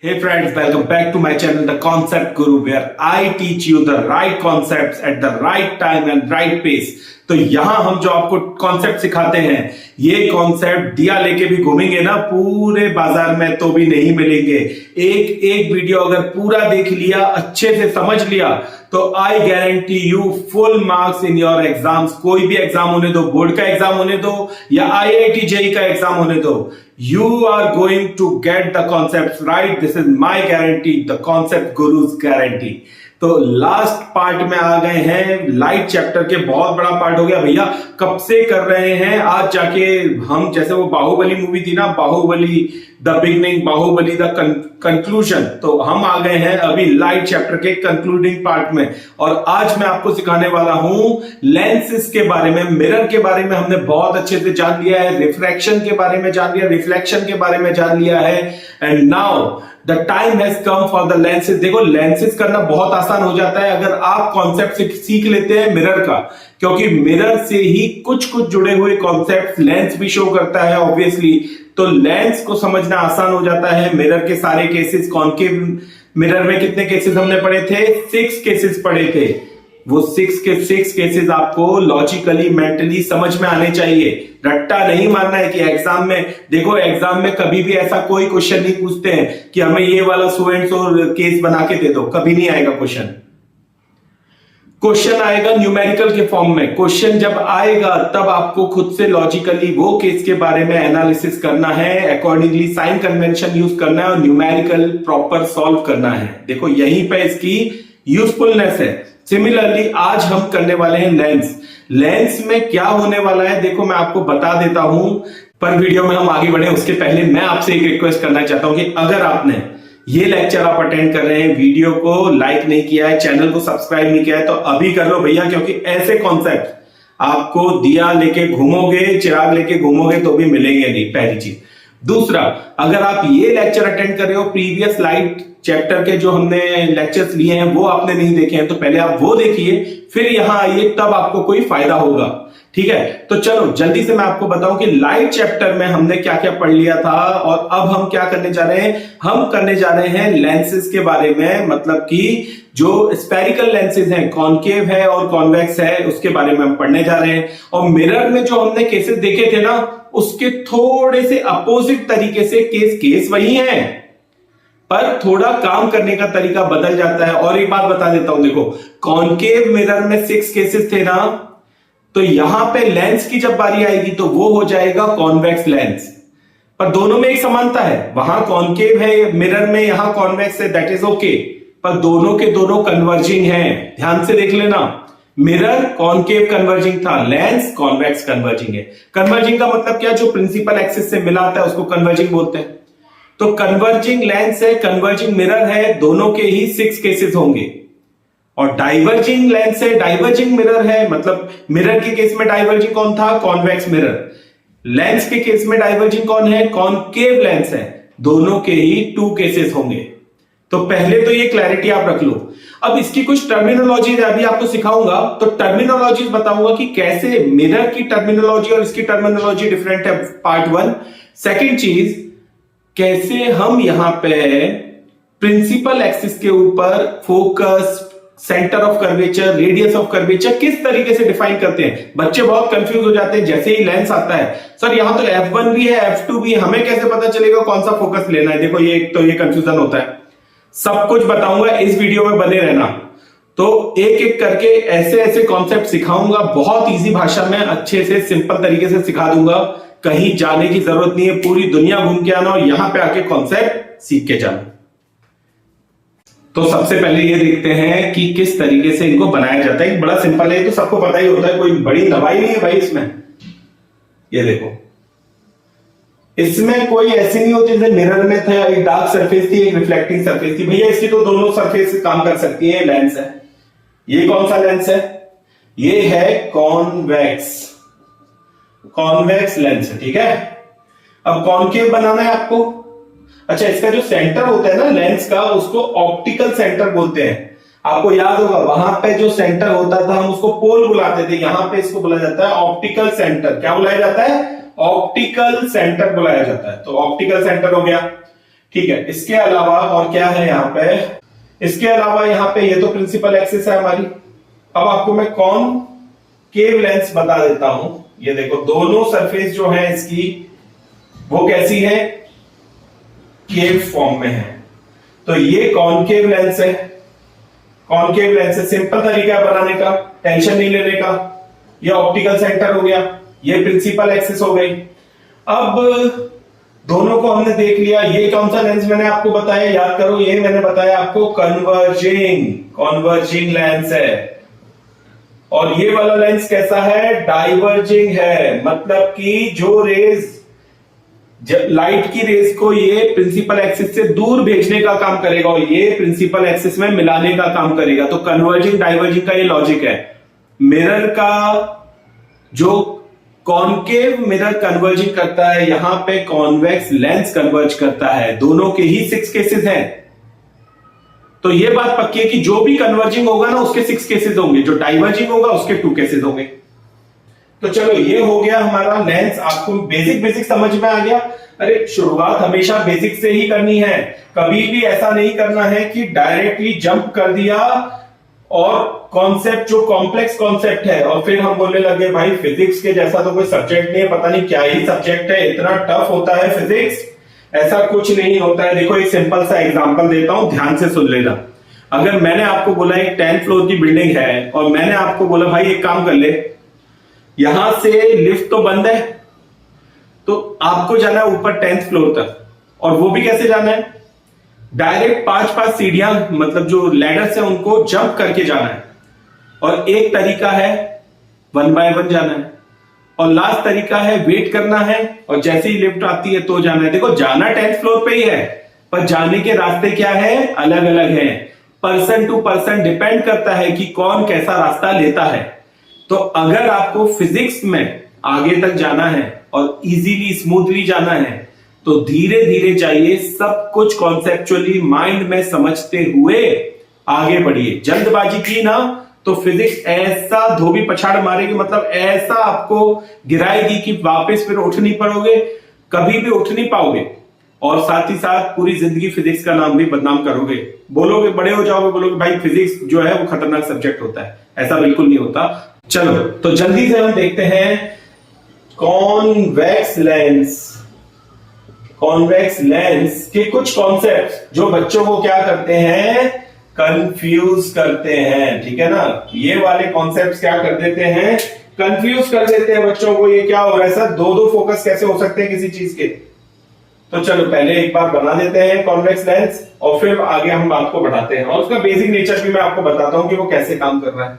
Hey friends, welcome back to my channel, The Concept Guru, where I teach you the right concepts at the right time and right pace. तो यहाँ हम जो आपको concept सिखाते हैं, ये concept दिया लेके भी घूमेंगे ना पूरे बाजार में तो भी नहीं मिलेंगे। एक एक वीडियो अगर पूरा देख लिया, अच्छे से समझ लिया, तो I guarantee you full marks in your exams. कोई भी एग्जाम होने दो, बोर्ड का एग्जाम होने दो या IIT JEE का एग्जाम होने दो, you are going to get the concepts right. This is my guarantee, the concept guru's guarantee. तो लास्ट पार्ट में आ गए हैं, लाइट चैप्टर के बहुत बड़ा पार्ट हो गया भैया। कब से कर रहे हैं, आज जाके हम, जैसे वो बाहुबली मूवी थी ना, Baahubali the beginning, Baahubali the conclusion, तो हम आ गए हैं अभी लाइट चैप्टर के कंक्लूडिंग पार्ट में। और आज मैं आपको सिखाने वाला हूं लेंसेज के बारे में, मिरर के बारे में हमने बहुत अच्छे से जान लिया है, रिफ्रैक्शन के बारे में जान लिया, रिफ्लेक्शन के बारे में जान लिया है। And now the time has come for the lenses. देखो, लेंसेज करना बहुत आसान हो जाता है अगर आप कॉन्सेप्ट सीख लेते हैं मिरर का, क्योंकि मिरर से ही कुछ कुछ जुड़े हुए कॉन्सेप्ट लेंस भी शो करता है ऑब्वियसली। तो लेंस को समझना आसान हो जाता है। मिरर के सारे केसेस, कॉनकेव मिरर में कितने केसेस हमने पढ़े थे? 6 केसेस पढ़े थे। वो 6 केसेस आपको लॉजिकली, मेंटली समझ में आने चाहिए। रट्टा नहीं मारना है कि एग्जाम में, देखो एग्जाम में कभी भी ऐसा कोई क्वेश्चन नहीं पूछते हैं कि हमें ये वाला सो एंड सो केस बना के दे दो, कभी नहीं आएगा क्वेश्चन। क्वेश्चन आएगा न्यूमेरिकल के फॉर्म में। क्वेश्चन जब आएगा तब आपको खुद से लॉजिकली वो केस के बारे में एनालिसिस करना है, अकॉर्डिंगली साइन कन्वेंशन यूज करना है और न्यूमेरिकल प्रॉपर सॉल्व करना है। देखो यहीं पे इसकी यूजफुलनेस है। सिमिलरली आज हम करने वाले हैं लेंस। लेंस में क्या होने वाला है देखो मैं आपको बता देता हूं, पर वीडियो में हम आगे बढ़े उसके पहले मैं आपसे एक रिक्वेस्ट करना चाहता हूं कि अगर आपने ये लेक्चर आप अटेंड कर रहे हैं, वीडियो को लाइक नहीं किया है, चैनल को सब्सक्राइब नहीं किया है, तो अभी कर लो भैया, क्योंकि ऐसे कॉन्सेप्ट आपको दिया लेके घूमोगे, चिराग लेके घूमोगे तो भी मिलेंगे नहीं, पहली चीज। दूसरा, अगर आप ये लेक्चर अटेंड कर रहे हो, प्रीवियस लाइट चैप्टर के जो हमने लेक्चर्स लिए हैं वो आपने नहीं देखे हैं, तो पहले आप वो देखिए, फिर यहां आइए, तब आपको कोई फायदा होगा। ठीक है, तो चलो जल्दी से मैं आपको बताऊं कि लाइट चैप्टर में हमने क्या क्या पढ़ लिया था और अब हम क्या करने जा रहे हैं। हम करने जा रहे हैं लेंसेज के बारे में, मतलब कि जो स्फेरिकल लेंसेज हैं, कॉनकेव है और कॉन्वेक्स है, उसके बारे में हम पढ़ने जा रहे हैं। और मिरर में जो हमने केसेस देखे थे ना, उसके थोड़े से अपोजिट तरीके से केस वही है, पर थोड़ा काम करने का तरीका बदल जाता है। और एक बात बता देता हूं, देखो कॉनकेव मिरर में 6 केसेस थे ना, तो यहां पे लेंस की जब बारी आएगी तो वो हो जाएगा कॉन्वेक्स लेंस। पर दोनों में एक समानता है, वहां कॉनकेव है मिरर में, यहां कॉन्वेक्स है, दैट इज ओके, पर दोनों के दोनों कन्वर्जिंग हैं। ध्यान से देख लेना, मिरर कॉनकेव कन्वर्जिंग था, लेंस कॉन्वेक्स कन्वर्जिंग है। कन्वर्जिंग का मतलब क्या? जो प्रिंसिपल एक्सिस से मिलाता है उसको कन्वर्जिंग बोलते हैं। तो कन्वर्जिंग लेंस है, कन्वर्जिंग मिरर है, दोनों के ही 6 केसेस होंगे। और डाइवर्जिंग लेंस है, डाइवर्जिंग मिरर है, मतलब मिरर के केस में डाइवर्जिंग कौन था? Convex mirror. लेंस के केस में डाइवर्जिंग कौन है? कॉनकेव लेंस है। दोनों के ही 2 केसेस होंगे। तो पहले तो ये क्लैरिटी आप रख लो। अब इसकी कुछ टर्मिनोलॉजी अभी आपको सिखाऊंगा, तो टर्मिनोलॉजी बताऊंगा कि कैसे मिरर की टर्मिनोलॉजी और इसकी टर्मिनोलॉजी डिफरेंट है, पार्ट 1। सेकेंड चीज, कैसे हम यहां पे प्रिंसिपल एक्सिस के ऊपर focus, centre of curvature, radius of curvature किस तरीके से डिफाइन करते हैं। बच्चे बहुत कंफ्यूज हो जाते हैं जैसे ही लेंस आता है, सर यहां तो F1 भी है, F2 भी है, हमें कैसे पता चलेगा कौन सा फोकस लेना है। देखो ये कंफ्यूजन होता है। सब कुछ बताऊंगा, इस वीडियो में बने रहना। तो एक एक करके ऐसे ऐसे कॉन्सेप्ट सिखाऊंगा, बहुत इजी भाषा में, अच्छे से सिंपल तरीके से सिखा दूंगा। कहीं जाने की जरूरत नहीं है, पूरी दुनिया घूम के आना और यहां पे आके कॉन्सेप्ट सीख के जाना। तो सबसे पहले ये देखते हैं कि किस तरीके से इनको बनाया जाता है। बड़ा सिंपल है, तो सबको पता ही होता है, कोई बड़ी नवाई नहीं है भाई इसमें। ये देखो, इसमें कोई ऐसी नहीं होती जैसे मिरर में था, एक डार्क सरफेस थी, एक रिफ्लेक्टिंग सरफेस थी। भैया इसकी तो दोनों सरफेस काम कर सकती है। लेंस है, ये कौन सा लेंस है? ये है कॉन्वेक्स लेंस है। ठीक है, अब कॉनकेव बनाना है आपको। अच्छा, इसका जो सेंटर होता है ना लेंस का, उसको ऑप्टिकल सेंटर बोलते हैं। आपको याद होगा वहां पे जो सेंटर होता था हम उसको पोल बुलाते थे, यहां पे इसको बुलाया जाता है ऑप्टिकल सेंटर। क्या बुलाया जाता है? ऑप्टिकल सेंटर बुलाया जाता है। तो ऑप्टिकल सेंटर हो गया। ठीक है, इसके अलावा और क्या है यहाँ पे, इसके अलावा यहाँ पे ये तो प्रिंसिपल एक्सिस है हमारी। अब आपको मैं कॉनकेव लेंस बता देता हूं। ये देखो दोनों सरफेस जो है इसकी वो कैसी है, केव फॉर्म में है। तो ये कॉनकेव लेंस है, कॉनकेव लेंस है, सिंपल तरीका है बनाने का, टेंशन नहीं लेने का। ये ऑप्टिकल सेंटर हो गया, ये प्रिंसिपल एक्सिस हो गई। अब दोनों को हमने देख लिया। ये कौन सा लेंस मैंने आपको बताया, याद करो, ये मैंने बताया आपको कन्वर्जिंग लेंस है। और ये वाला लेंस कैसा है, डाइवर्जिंग है, मतलब कि जो रेज, लाइट की रेज को ये प्रिंसिपल एक्सिस से दूर भेजने का काम करेगा और ये प्रिंसिपल एक्सिस में मिलाने का काम करेगा। तो कन्वर्जिंग डाइवर्जिंग का ये लॉजिक है। मिरर का जो कॉनकेव मिरर कन्वर्जिंग करता है, यहां पे कॉन्वेक्स लेंस कन्वर्ज करता है। दोनों के ही 6 केसेस हैं। तो ये बात पक्की है कि जो भी कन्वर्जिंग होगा ना उसके 6 केसेस होंगे, जो डाइवर्जिंग होगा उसके 2 केसेस होंगे। तो चलो ये हो गया हमारा लेंस। आपको बेसिक समझ में आ गया। अरे शुरुआत हमेशा बेसिक से ही करनी है, कभी भी ऐसा नहीं करना है कि डायरेक्टली जंप कर दिया और कॉन्सेप्ट जो कॉम्प्लेक्स कॉन्सेप्ट है और फिर हम बोलने लगे भाई फिजिक्स के जैसा तो कोई सब्जेक्ट नहीं है, पता नहीं क्या ही सब्जेक्ट है, इतना टफ होता है फिजिक्स। ऐसा कुछ नहीं होता है। देखो एक सिंपल सा एग्जांपल देता हूं, ध्यान से सुन लेना। अगर मैंने आपको बोला एक 10th फ्लोर की बिल्डिंग है और मैंने आपको बोला भाई एक काम कर ले, यहां से लिफ्ट तो बंद है, तो आपको जाना है ऊपर 10th फ्लोर तक। और वो भी कैसे जाना है, डायरेक्ट 5-5 सीढ़ियां, मतलब जो लैडर्स है उनको जंप करके जाना है। और एक तरीका है 1 बाय 1 जाना है, और लास्ट तरीका है वेट करना है और जैसे ही लिफ्ट आती है तो जाना है। देखो जाना 10th फ्लोर पे ही है, पर जाने के रास्ते क्या है, अलग अलग है। पर्सन टू पर्सन डिपेंड करता है कि कौन कैसा रास्ता लेता है। तो अगर आपको फिजिक्स में आगे तक जाना है और इजीली स्मूथली जाना है तो धीरे धीरे जाइए, सब कुछ कॉन्सेप्चुअली माइंड में समझते हुए आगे बढ़िए। जल्दबाजी की ना तो फिजिक्स ऐसा धोबी पछाड़ मारेगी, मतलब ऐसा आपको गिराएगी कि वापस फिर उठ नहीं पाओगे, कभी भी उठ नहीं पाओगे। और साथ ही साथ पूरी जिंदगी फिजिक्स का नाम भी बदनाम करोगे। बोलोगे, बड़े हो जाओगे, बोलोगे भाई फिजिक्स जो है वो खतरनाक सब्जेक्ट होता है। ऐसा बिल्कुल नहीं होता। चलो तो जल्दी से हम देखते हैं कॉन्वेक्स लेंस। कॉन्वेक्स लेंस के कुछ कॉन्सेप्ट जो बच्चों को क्या करते हैं, कंफ्यूज करते हैं। ठीक है ना, ये वाले कॉन्सेप्ट्स क्या कर देते हैं, कंफ्यूज कर देते हैं बच्चों को। ये क्या हो रहा है सर, दो फोकस कैसे हो सकते हैं किसी चीज के। तो चलो पहले एक बार बना देते हैं कॉन्वेक्स लेंस और फिर आगे हम बात को बढ़ाते हैं और उसका बेसिक नेचर भी मैं आपको बताता हूं कि वो कैसे काम कर रहा है।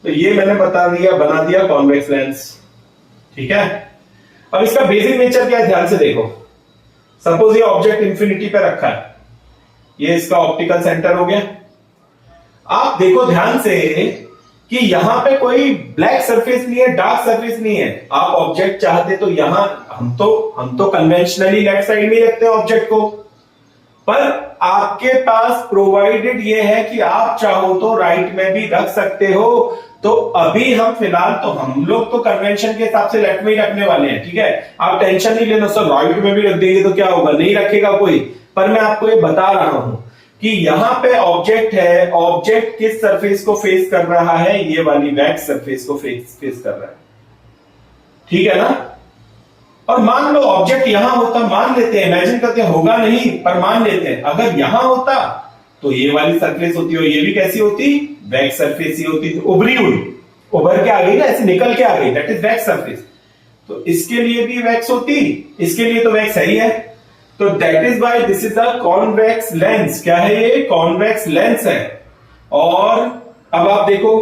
तो ये मैंने बना दिया कॉन्वेक्स लेंस। ठीक है, अब इसका बेसिक नेचर क्या है, ध्यान से देखो। सपोज ये ऑब्जेक्ट इंफिनिटी पे रखा है, ये इसका ऑप्टिकल सेंटर हो गया। आप देखो ध्यान से कि यहां पे कोई ब्लैक सरफेस नहीं है, डार्क सरफेस नहीं है। आप ऑब्जेक्ट चाहते तो यहां हम तो कन्वेंशनली लेफ्ट साइड में ही रखते हैं ऑब्जेक्ट को, पर आपके पास प्रोवाइडेड ये है कि आप चाहो तो राइट में भी रख सकते हो। तो अभी हम फिलहाल तो हम लोग तो कन्वेंशन के हिसाब से लेफ्ट में ही रखने वाले हैं। ठीक है, आप टेंशन नहीं लेना सर राइट में भी रख देंगे तो क्या होगा, नहीं रखेगा कोई। पर मैं आपको ये बता रहा हूं कि यहां पे ऑब्जेक्ट है, ऑब्जेक्ट किस सरफेस को फेस कर रहा है, ये वाली वैक्स सरफेस को फेस कर रहा है। ठीक है ना, और मान लो ऑब्जेक्ट यहां होता, मान लेते हैं, इमेजिन करते हैं, होगा नहीं पर मान लेते हैं, अगर यहां होता तो ये वाली सरफेस होती और ये भी कैसी होती, वैक्स सरफेस ही होती। उभरी हुई, उभर के आ गई ना, ऐसे निकल के आ गई, दैट इज वैक्स सरफेस। तो इसके लिए भी वैक्स होती, इसके लिए तो वैक्स है ही है। तो that is why this is a convex lens. क्या है ये, कॉन्वेक्स लेंस है। और अब आप देखो,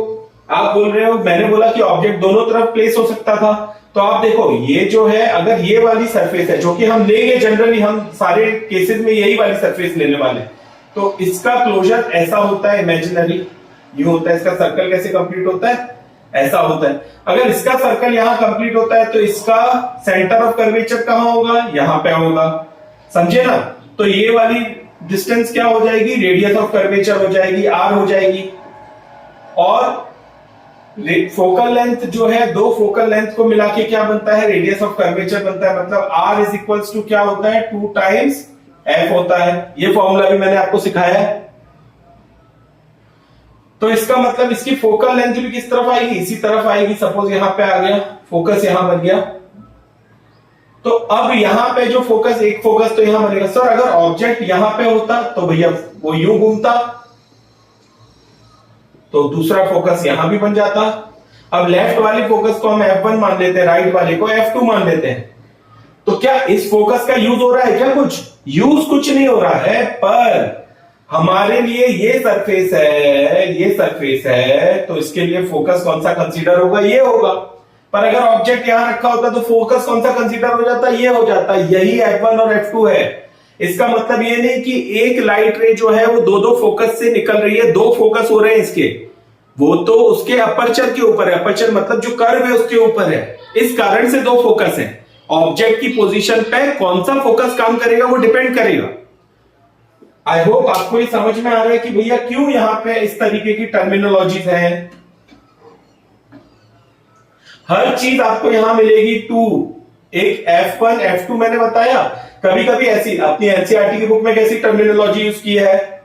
आप बोल रहे हो मैंने बोला कि ऑब्जेक्ट दोनों तरफ प्लेस हो सकता था, तो आप देखो ये जो है, अगर ये वाली सरफेस है जो कि हम लेंगे, जनरली हम सारे केसेस में यही वाली सरफेस लेने वाले, तो इसका क्लोजर ऐसा होता है, इमेजिनरी यूं होता है। इसका सर्कल कैसे कंप्लीट होता है, ऐसा होता है। अगर इसका सर्कल यहां कंप्लीट होता है तो इसका सेंटर ऑफ कर्वेचर कहां होगा, यहां पे होगा, समझे ना। तो ये वाली डिस्टेंस क्या हो जाएगी, रेडियस ऑफ कर्वेचर हो जाएगी, आर हो जाएगी। और फोकल लेंथ जो है, दो फोकल लेंथ को मिला के क्या बनता है, रेडियस ऑफ कर्वेचर बनता है। मतलब R इज इक्वल्स टू क्या होता है, 2 टाइम्स F होता है। ये फॉर्मूला भी मैंने आपको सिखाया है। तो इसका मतलब इसकी फोकल लेंथ भी किस तरफ आएगी, इसी तरफ आएगी। सपोज यहां पे आ गया, फोकस यहां बन गया, तो अब यहां पे जो फोकस, एक फोकस तो यहां बनेगा। सर अगर ऑब्जेक्ट यहां पे होता तो भैया वो यूं घूमता, तो दूसरा फोकस यहां भी बन जाता। अब लेफ्ट वाले फोकस को हम F1 मान लेते हैं, राइट वाले को F2 मान लेते हैं। तो क्या इस फोकस का यूज हो रहा है क्या, कुछ यूज कुछ नहीं हो रहा है, पर हमारे लिए ये सरफेस है, ये सरफेस है, तो इसके लिए फोकस कौन सा कंसीडर होगा, ये होगा। पर अगर ऑब्जेक्ट यहां रखा होता तो फोकस कौन सा कंसीडर हो जाता, ये हो जाता। यही F1 और F2 है। इसका मतलब ये नहीं कि एक लाइट रे जो है वो दो दो फोकस से निकल रही है, दो फोकस हो रहे हैं इसके, वो तो उसके अपर्चर के ऊपर है। अपर्चर मतलब जो कर्व है उसके ऊपर है, इस कारण से दो फोकस है। ऑब्जेक्ट की पोजीशन पे कौन सा फोकस काम करेगा वो डिपेंड करेगा। आई होप आपको ये समझ में आ रहा है कि भैया क्यों यहां पे इस तरीके की टर्मिनोलॉजीज है। हर चीज आपको यहां मिलेगी टू, एक F1 F2 मैंने बताया। कभी कभी ऐसी अपनी एनसीईआरटी की बुक में कैसी टर्मिनोलॉजी यूज की है,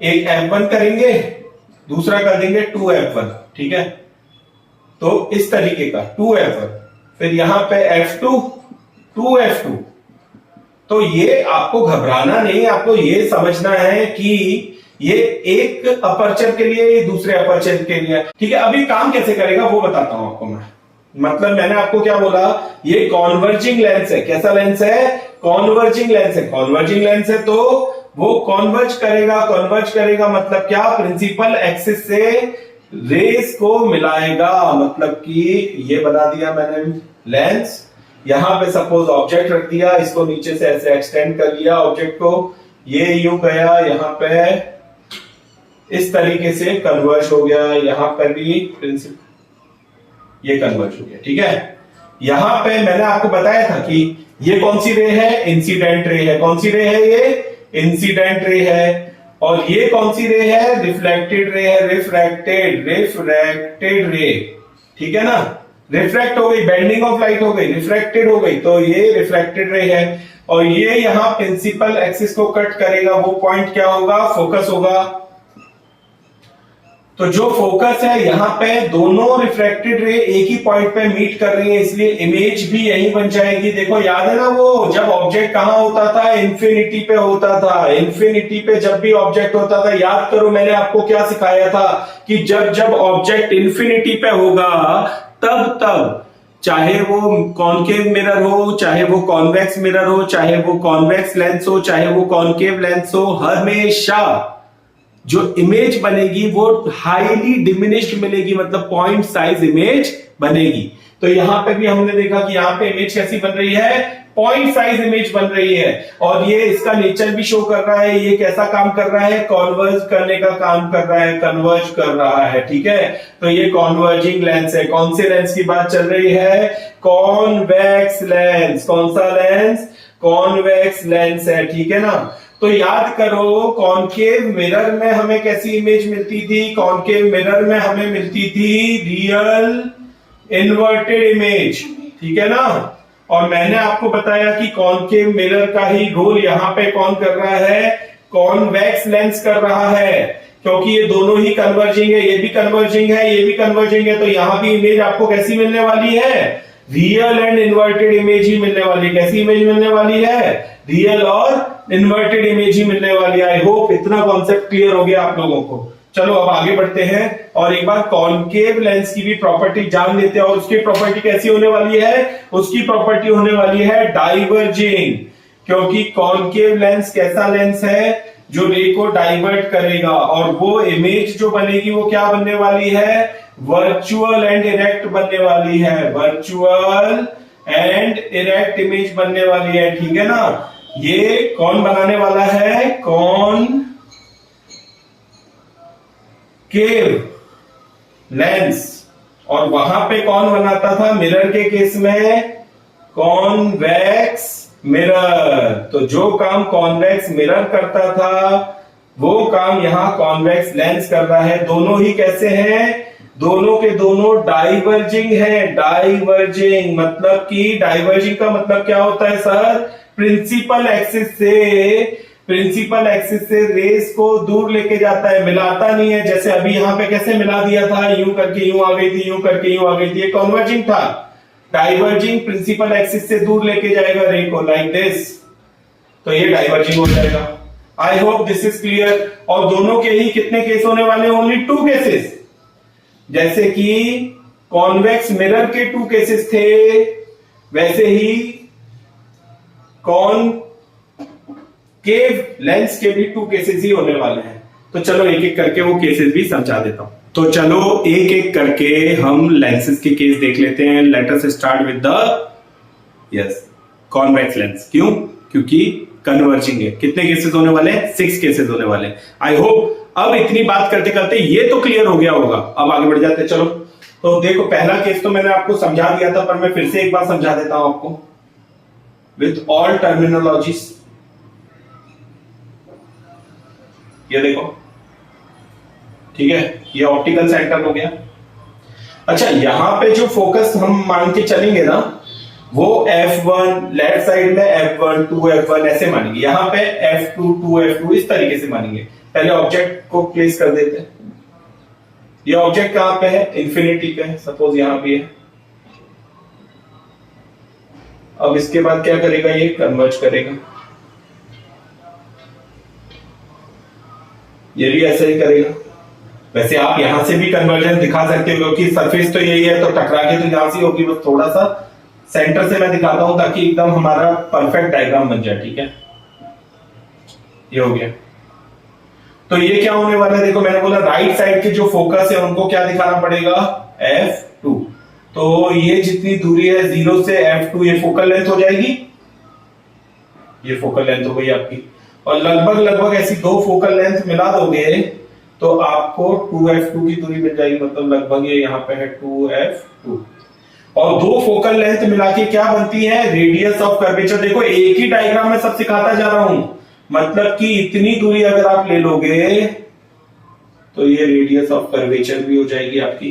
एक F1 करेंगे, दूसरा कर देंगे 2F1, ठीक है। तो इस तरीके का 2F1, फिर यहां पे F2 2F2। तो ये आपको घबराना नहीं, आपको ये समझना है कि ये एक अपर्चर के लिए, ये दूसरे अपर्चर के लिए, ठीक है। अभी काम कैसे करेगा वो बताता हूं आपको मैं। मतलब मैंने आपको क्या बोला, ये कॉन्वर्जिंग लेंस है। कैसा लेंस है, कॉन्वर्जिंग लेंस है। कॉन्वर्जिंग लेंस है तो वो कॉन्वर्ज करेगा। कॉन्वर्ज करेगा मतलब क्या, प्रिंसिपल एक्सिस से रेस को मिलाएगा। मतलब कि ये बना दिया मैंने लेंस, यहां पे सपोज ऑब्जेक्ट रख दिया, इसको नीचे से ऐसे एक्सटेंड कर लिया ऑब्जेक्ट को, ये यूं गया, यहां पे इस तरीके से कन्वर्ज हो गया, यहां पर भी प्रिंसिपल ये कन्वर्ज हो गया, ठीक है। यहां पे मैंने आपको बताया था कि ये कौन सी रे है, इंसिडेंट रे है। कौन सी रे है, ये इंसिडेंट रे है। और ये कौन सी रे है, रिफ्लेक्टेड रे है, रिफ्रैक्टेड रे, ठीक है ना। रिफ्रैक्ट हो गई, बेंडिंग ऑफ लाइट हो गई, रिफ्रैक्टेड हो गई, तो ये रिफ्रैक्टेड रे है। और ये यहां प्रिंसिपल एक्सिस को कट करेगा, वो पॉइंट क्या होगा, फोकस होगा। तो जो फोकस है यहां पे दोनों रिफ्रैक्टेड रे एक ही पॉइंट पे मीट कर रही है, इसलिए इमेज भी यही बन जाएगी। देखो याद है ना, वो जब ऑब्जेक्ट कहां होता था, इन्फिनिटी पे होता था। इन्फिनिटी पे जब भी ऑब्जेक्ट होता था, याद करो मैंने आपको क्या सिखाया था कि जब जब ऑब्जेक्ट इन्फिनिटी पे होगा तब चाहे वो कॉनकेव मिरर हो, चाहे वो कॉन्वेक्स मिरर हो, चाहे वो कॉन्वेक्स लेंस हो, चाहे वो कॉनकेव लेंस हो, हमेशा जो इमेज बनेगी वो हाईली डिमिनिश्ड मिलेगी, मतलब पॉइंट साइज इमेज बनेगी। तो यहां पे भी हमने देखा कि यहां पे इमेज कैसी बन रही है, पॉइंट साइज इमेज बन रही है। और ये इसका नेचर भी शो कर रहा है, ये कैसा काम कर रहा है, कॉन्वर्ज करने का काम कर रहा है, कन्वर्ज कर रहा है, ठीक है। तो ये कॉन्वर्जिंग लेंस है। कौन से लेंस की बात चल रही है, कॉन्वेक्स लेंस। कौन सा लेंस, कॉन्वेक्स लेंस है, ठीक है ना। तो याद करो, कॉनकेव मिरर में हमें कैसी इमेज मिलती थी, कॉनकेव मिरर में हमें मिलती थी रियल इन्वर्टेड इमेज, ठीक है ना। और मैंने आपको बताया कि कॉनकेव मिरर का ही रोल यहां पे कौन कर रहा है, कॉन्वेक्स लेंस कर रहा है, क्योंकि ये दोनों ही कन्वर्जिंग है, ये भी कन्वर्जिंग है, ये भी कन्वर्जिंग है। तो यहां भी इमेज आपको कैसी मिलने वाली है, रियल एंड इन्वर्टेड इमेज ही मिलने वाली है। कैसी इमेज मिलने वाली है, रियल और इन्वर्टेड इमेज ही मिलने वाली है। आई होप इतना कॉन्सेप्ट क्लियर हो गया आप लोगों को। चलो अब आगे बढ़ते हैं और एक बार कॉनकेव लेंस की भी प्रॉपर्टी जान लेते हैं। और उसकी प्रॉपर्टी कैसी होने वाली है, उसकी प्रॉपर्टी होने वाली है डाइवर्जिंग, क्योंकि कॉनकेव लेंस कैसा लेंस है, जो रे को डाइवर्ट करेगा। और वो इमेज जो बनेगी वो क्या बनने वाली है, वर्चुअल एंड इरेक्ट बनने वाली है, वर्चुअल एंड इरेक्ट इमेज बनने वाली है, ठीक है ना। ये कौन बनाने वाला है, कॉनकेव लेंस। और वहां पे कौन बनाता था, मिरर के केस में कॉन्वेक्स मिरर। तो जो काम कॉन्वेक्स मिरर करता था वो काम यहां कॉन्वेक्स लेंस कर रहा है। दोनों ही कैसे हैं? दोनों के दोनों डाइवर्जिंग है। डाइवर्जिंग मतलब कि डाइवर्जिंग का मतलब क्या होता है सर? प्रिंसिपल एक्सिस से रेस को दूर लेके जाता है, मिलाता नहीं है। जैसे अभी यहां पे कैसे मिला दिया था, यूं करके यूं आ गई थी, यूं करके यूं आ गई थी, ये कन्वर्जिंग था। डाइवर्जिंग प्रिंसिपल एक्सिस से दूर लेके जाएगा रे को, लाइक दिस, तो ये डाइवर्जिंग हो जाएगा। I hope this is clear. और दोनों के ही कितने केस होने वाले? Only 2 cases. जैसे कि कॉन्वेक्स मिरर के 2 केसेस थे, वैसे ही कॉनकेव लेंस के भी 2 केसेस ही होने वाले हैं। तो चलो एक एक करके वो केसेस भी समझा देता हूं। तो चलो एक एक करके हम लेंसेज के केस देख लेते हैं। Let us start with the convex lens. क्यों? क्योंकि कन्वर्जिंग है। कितने केसेस होने वाले हैं? 6 केसेस होने वाले हैं। आई होप अब इतनी बात करते करते ये तो क्लियर हो गया होगा। अब आगे बढ़ जाते हैं। चलो तो देखो, पहला केस तो मैंने आपको समझा दिया था, पर मैं फिर से एक बार समझा देता हूं आपको विथ ऑल टर्मिनोलॉजीज। ये देखो, ठीक है, ये ऑप्टिकल सेंटर हो गया। अच्छा, यहां पे जो फोकस हम मान के चलेंगे ना, वो F1 लेफ्ट साइड में F1 2F1 ऐसे मानेंगे। यहां पे F2 2F2 इस तरीके से मानेंगे। पहले ऑब्जेक्ट को प्लेस कर देते हैं। ये ऑब्जेक्ट कहां पे है? इंफिनिटी पे है, सपोज यहां पे है। अब इसके बाद क्या करेगा? ये कन्वर्ज करेगा। ये भी ऐसे ही करेगा। वैसे आप यहां से भी कन्वर्जन दिखा सकते हो, क्योंकि सरफेस तो यही है, तो टकरा के तो यहां से होगी। बस थोड़ा सा सेंटर से मैं दिखाता हूं ताकि एकदम हमारा परफेक्ट डायग्राम बन जाए। ठीक है, ये हो गया। तो ये क्या होने वाला है? देखो, मैंने बोला राइट साइड के जो फोकस है उनको क्या दिखाना पड़ेगा? F2। तो ये जितनी दूरी है 0 से F2, ये फोकल लेंथ हो जाएगी। ये फोकल लेंथ हो गई आपकी। और लगभग लगभग ऐसी 2 फोकल लेंथ मिला दोगे तो आपको 2F2 की दूरी मिल जाएगी। मतलब लगभग ये यहां पे है 2F2। और 2 फोकल लेंथ मिला के क्या बनती है? Radius of curvature. देखो, एक ही डायग्राम में सब सिखाता जा रहा हूं। मतलब कि इतनी दूरी अगर आप ले लोगे तो ये रेडियस ऑफ कर्वेचर भी हो जाएगी आपकी।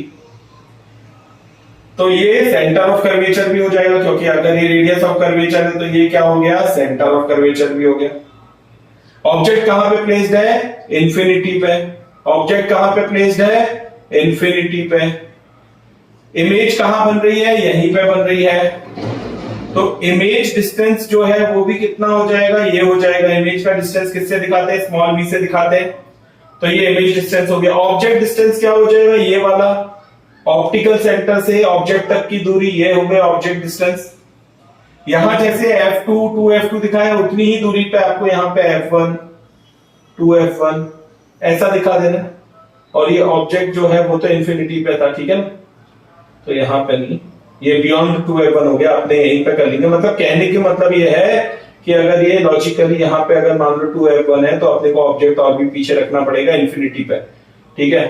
तो ये सेंटर ऑफ कर्वेचर भी हो जाएगा, क्योंकि अगर ये रेडियस ऑफ कर्वेचर है तो ये क्या हो गया? सेंटर ऑफ कर्वेचर भी हो गया। ऑब्जेक्ट कहां पे प्लेस्ड है? इंफिनिटी पे। ऑब्जेक्ट कहां पे प्लेस्ड है? इंफिनिटी पे। इमेज कहां बन रही है? यहीं पे बन रही है। तो इमेज डिस्टेंस जो है वो भी कितना हो जाएगा? ये हो जाएगा। इमेज का डिस्टेंस किससे दिखाते हैं? स्मॉल v से दिखाते हैं। तो ये इमेज डिस्टेंस हो गया। ऑब्जेक्ट डिस्टेंस क्या हो जाएगा? ये वाला ऑप्टिकल सेंटर से ऑब्जेक्ट तक की दूरी, ये हो गया ऑब्जेक्ट डिस्टेंस। यहां जैसे F2 2F2 दिखाया, उतनी ही दूरी पे आपको यहां पे F1 2F1 ऐसा दिखा देना। और ये ऑब्जेक्ट जो है वो तो इंफिनिटी पे था, ठीक है ना? तो यहां पे नहीं, ये बियॉन्ड 2F1 हो गया। आपने यहीं पे कर लेंगे। मतलब कहने की मतलब ये है कि अगर ये लॉजिकली यहां पे अगर मान लो 2F1 है तो अपने को ऑब्जेक्ट और भी पीछे रखना पड़ेगा इंफिनिटी पे। ठीक है,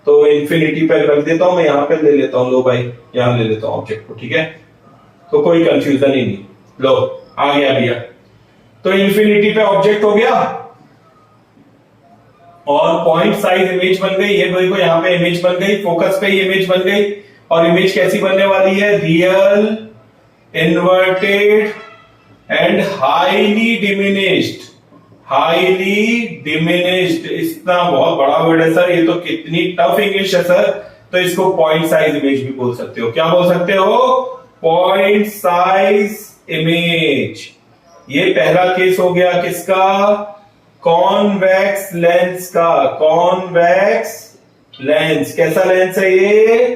तो इंफिनिटी पे रख देता हूं मैं, यहां पे ले लेता हूं। लो भाई, यहां ले लेता हूं ऑब्जेक्ट को। ठीक है, तो कोई कंफ्यूजन ही नहीं। लो, आ गया भैया। तो इंफिनिटी पे ऑब्जेक्ट हो गया और पॉइंट साइज इमेज बन गई। ये देखो, यहां पे इमेज बन गई, फोकस पे ही इमेज बन गई। और इमेज कैसी बनने वाली है? Real, inverted and highly diminished. Highly diminished, इतना बहुत बड़ा वर्ड है सर, ये तो कितनी टफ इंग्लिश है सर। तो इसको पॉइंट साइज इमेज भी बोल सकते हो। क्या बोल सकते हो? Point size image. ये पहला केस हो गया किसका? कॉन्वेक्स लेंस का। कॉन्वेक्स लेंस कैसा लेंस है? ये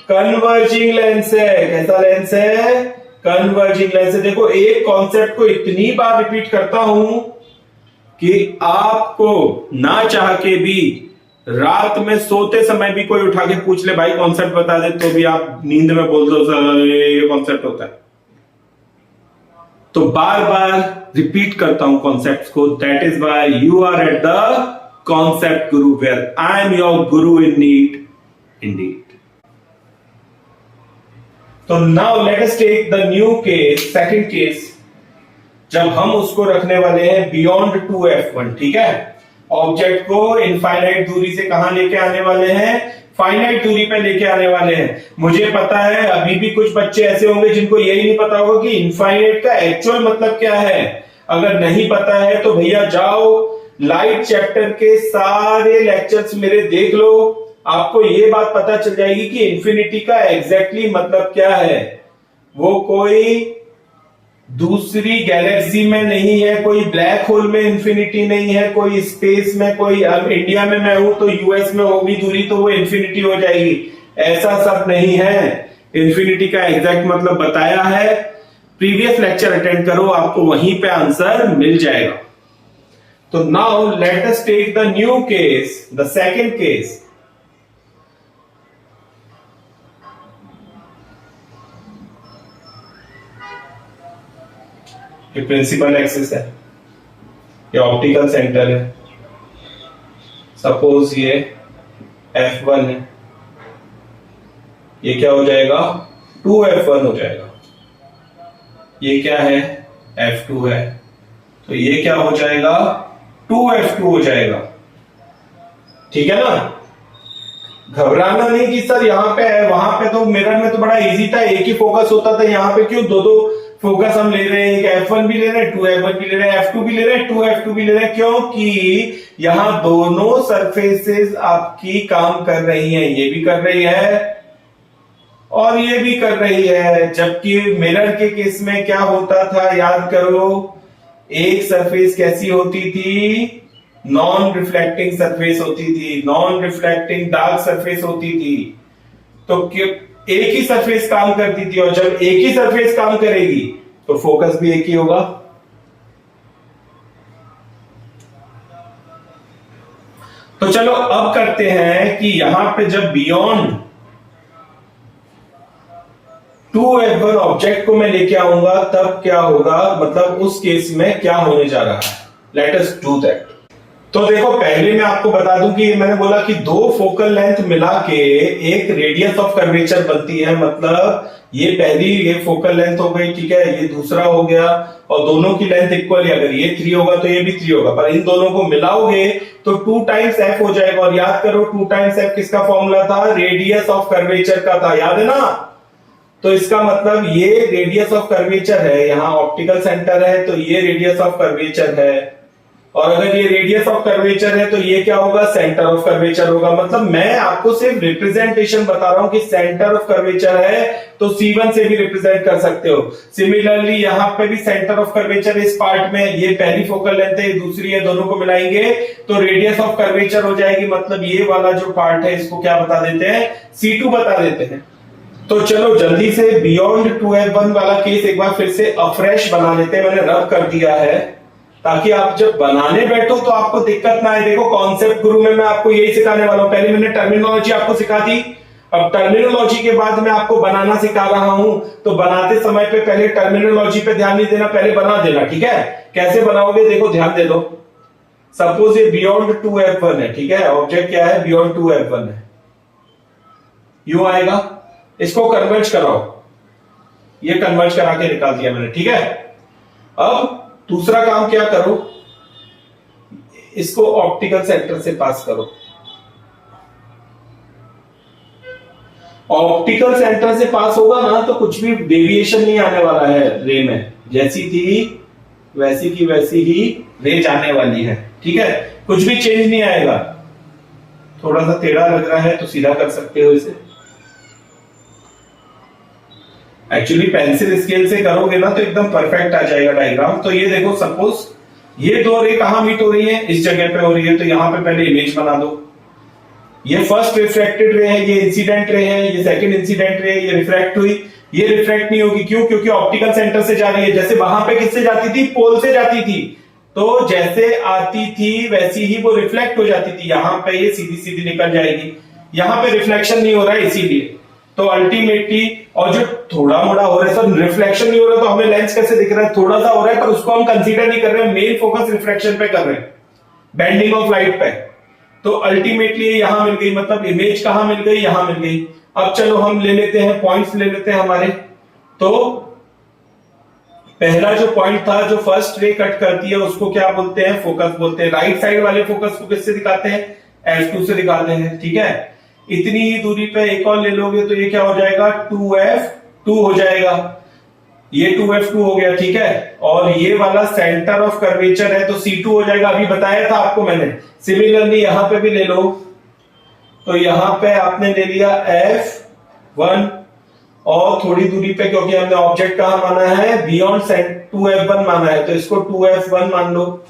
कन्वर्जिंग लेंस है। कैसा लेंस है? कन्वर्जिंग लेंस है। देखो, एक कॉन्सेप्ट को इतनी बार रिपीट करता हूं कि आपको ना चाह के भी रात में सोते समय भी कोई उठा के पूछ ले, भाई कॉन्सेप्ट बता दे, तो भी आप नींद में बोल दो सर ये कॉन्सेप्ट होता है। तो बार बार रिपीट करता हूं कॉन्सेप्ट्स को। That is why you are at the concept guru, where I am your guru in need indeed. तो now let us take the new case, second case, जब हम उसको रखने वाले हैं बियॉन्ड 2F1। ठीक है, ऑब्जेक्ट को इनफाइनाइट दूरी से कहां लेके आने वाले हैं, फाइनाइट दूरी पे लेके आने वाले हैं। मुझे पता है अभी भी कुछ बच्चे ऐसे होंगे जिनको यही नहीं पता होगा कि इनफाइनाइट का एक्चुअल मतलब क्या है। अगर नहीं पता है तो भैया जाओ लाइट चैप्टर के सारे लेक्चर्स मेरे देख लो, आपको ये बात पता चल जाएगी कि इंफिनिटी का एग्जैक्टली मतलब क्या है। वो कोई दूसरी गैलेक्सी में नहीं है, कोई ब्लैक होल में इंफिनिटी नहीं है, कोई स्पेस में, कोई इंडिया में मैं हूं तो यूएस में होगी दूरी तो वो इंफिनिटी हो जाएगी, ऐसा सब नहीं है। इंफिनिटी का एग्जैक्ट मतलब बताया है, प्रीवियस लेक्चर अटेंड करो, आपको वहीं पे आंसर मिल जाएगा। तो now let us take the new case, the second case. ये प्रिंसिपल एक्सिस है, ये ऑप्टिकल सेंटर है, सपोज ये F1 है, ये क्या हो जाएगा 2F1 हो जाएगा। ये क्या है F2 है, तो ये क्या हो जाएगा 2F2 हो जाएगा। ठीक है ना, घबराना नहीं कि सर यहां पे है, वहां पे तो मिरर में तो बड़ा इजी था, एक ही फोकस होता था, यहां पे क्यों दो दो फोकस हम ले रहे हैं, एक F1 भी ले रहे हैं, 2F1 भी ले रहे हैं, F2 भी ले रहे हैं, 2F2 भी ले रहे हैं, क्योंकि यहां दोनों सरफेसेस आपकी काम कर रही हैं, ये भी कर रही है और ये भी कर रही है। जबकि मिरर के केस में क्या होता था याद करो, एक सरफेस कैसी होती थी, नॉन रिफ्लेक्टिंग सरफेस होती थी, नॉन रिफ्लेक्टिंग डार्क सरफेस होती थी। तो एक ही सरफेस काम करती थी, और जब एक ही सरफेस काम करेगी तो फोकस भी एक ही होगा। तो चलो अब करते हैं कि यहां पे जब बियॉन्ड 2F1 ऑब्जेक्ट को मैं लेके आऊंगा तब क्या होगा, मतलब उस केस में क्या होने जा रहा है। Let us do that. तो देखो पहले मैं आपको बता दूं कि मैंने बोला कि दो फोकल लेंथ मिला के एक रेडियस ऑफ कर्वेचर बनती है, मतलब ये पहली ये फोकल लेंथ हो गई, ठीक है, ये दूसरा हो गया, और दोनों की लेंथ इक्वल है, अगर ये 3 होगा तो ये भी 3 होगा, पर इन दोनों को मिलाओगे तो 2 टाइम्स एफ हो जाएगा। और याद करो 2 टाइम्स एफ किसका फॉर्मूला था, रेडियस ऑफ कर्वेचर का था, याद है ना। तो इसका मतलब ये रेडियस ऑफ कर्वेचर है, यहां ऑप्टिकल सेंटर है तो ये रेडियस ऑफ कर्वेचर है, और अगर ये रेडियस ऑफ कर्वेचर है तो ये क्या होगा, सेंटर ऑफ कर्वेचर होगा। मतलब मैं आपको सिर्फ रिप्रेजेंटेशन बता रहा हूं कि सेंटर ऑफ कर्वेचर है तो C1 से भी रिप्रेजेंट कर सकते हो। सिमिलरली यहां पे भी सेंटर ऑफ कर्वेचर इस पार्ट में, ये पहली फोकल लेंथ है, ये दूसरी है, दोनों को मिलाएंगे तो रेडियस ऑफ कर्वेचर हो जाएगी। मतलब ये वाला जो पार्ट है इसको क्या बता देते हैं, C2 बता देते हैं। तो चलो जल्दी से बियॉन्ड 2F1 वाला केस एक बार फिर से अफ्रेश बना लेते हैं, मैंने रब कर दिया है ताकि आप जब बनाने बैठो तो आपको दिक्कत ना आए। देखो कॉन्सेप्ट गुरु में मैं आपको यही सिखाने वाला हूं, पहले मैंने टर्मिनोलॉजी आपको सिखा दी, अब टर्मिनोलॉजी के बाद मैं आपको बनाना सिखा रहा हूं, तो बनाते समय पे पहले टर्मिनोलॉजी पे ध्यान नहीं देना, पहले बना देना, ठीक है। कैसे बनाओगे देखो ध्यान दे दो। सपोज ये बियॉन्ड 2F1 है, ठीक है, ऑब्जेक्ट क्या है, बियॉन्ड 2F1 है, यूं आएगा, इसको कन्वर्ज कराओ, ये कन्वर्ज करा के निकाल दिया मैंने, ठीक है। अब दूसरा काम क्या करो, इसको ऑप्टिकल सेंटर से पास करो, ऑप्टिकल सेंटर से पास होगा ना तो कुछ भी डेविएशन नहीं आने वाला है रे में, जैसी थी वैसी की वैसी ही रे जाने वाली है, ठीक है, कुछ भी चेंज नहीं आएगा। थोड़ा सा टेढ़ा लग रहा है तो सीधा कर सकते हो इसे, एक्चुअली पेंसिल स्केल से करोगे ना तो एकदम परफेक्ट आ जाएगा डायग्राम। तो ये देखो सपोज ये दो रे कहां मीट हो रही है, इस जगह पे हो रही है, तो यहां पे पहले इमेज बना दो। ये फर्स्ट रिफ्रैक्टेड रे है, ये इंसिडेंट रे है, ये सेकंड इंसिडेंट रे, ये रिफ्रैक्ट हुई, ये रिफ्रैक्ट नहीं होगी, क्यों, क्योंकि ऑप्टिकल सेंटर से जा रही है। जैसे वहां पे किससे जाती थी, पोल से जाती थी, तो जैसे आती थी वैसी ही वो रिफ्लेक्ट हो जाती थी, यहां पे ये सीधी सीधी निकल जाएगी, यहां पे रिफ्लेक्शन नहीं हो रहा है इसीलिए। तो अल्टीमेटली, और जो थोड़ा मोड़ा हो रहा है सर, रिफ्लेक्शन नहीं हो रहा तो हमें लेंस कैसे दिख रहा है, थोड़ा सा हो रहा है पर उसको हम कंसीडर नहीं कर रहे हैं, मेन फोकस रिफ्लेक्शन पे कर रहे हैं, बेंडिंग ऑफ लाइट पे। तो अल्टीमेटली यहां मिल गई, मतलब इमेज कहां मिल गई, यहां मिल गई। अब चलो हम ले लेते हैं पॉइंट्स, ले लेते हैं हमारे। तो पहला जो पॉइंट था, जो फर्स्ट रे कट करती है, उसको क्या बोलते हैं? फोकस बोलते हैं। राइट साइड वाले फोकस को किससे दिखाते हैं? F2 से दिखाते हैं, ठीक है। इतनी ही दूरी पे एक और ले लोगे तो ये क्या हो जाएगा? 2F2 हो जाएगा। ये 2F2 हो गया, ठीक है। और ये वाला सेंटर ऑफ कर्वेचर है तो C2 हो जाएगा, अभी बताया था आपको मैंने। सिमिलरली यहां पे भी ले लो, तो यहां पे आपने ले लिया F1 और थोड़ी दूरी पे, क्योंकि हमने ऑब्जेक्ट कहां माना है? बियॉन्ड 2F1 माना है, तो इसको 2F1 मान लो।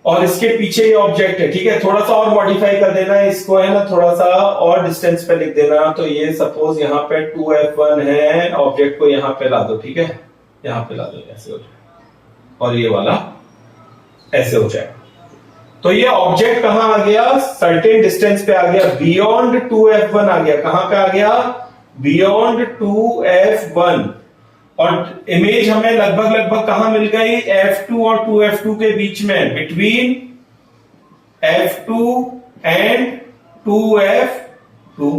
और इसके पीछे ये ऑब्जेक्ट है, ठीक है। थोड़ा सा और मॉडिफाई कर देना है इसको, है ना, थोड़ा सा और डिस्टेंस पे लिख देना। तो ये सपोज यहाँ पे 2F1 है, ऑब्जेक्ट को यहाँ पे ला दो, ठीक है, यहाँ पे ला दो, ऐसे हो जाए, और ये वाला ऐसे हो जाए। तो ये ऑब्जेक्ट कहां आ गया? सर्टेन डिस्टेंस पे आ गया, बियॉन्ड 2F1 आ गया। कहां पे आ गया? Beyond 2F1। और इमेज हमें लगभग कहां मिल गई? F2 और 2F2 के बीच में, बिटवीन F2 एंड 2F2।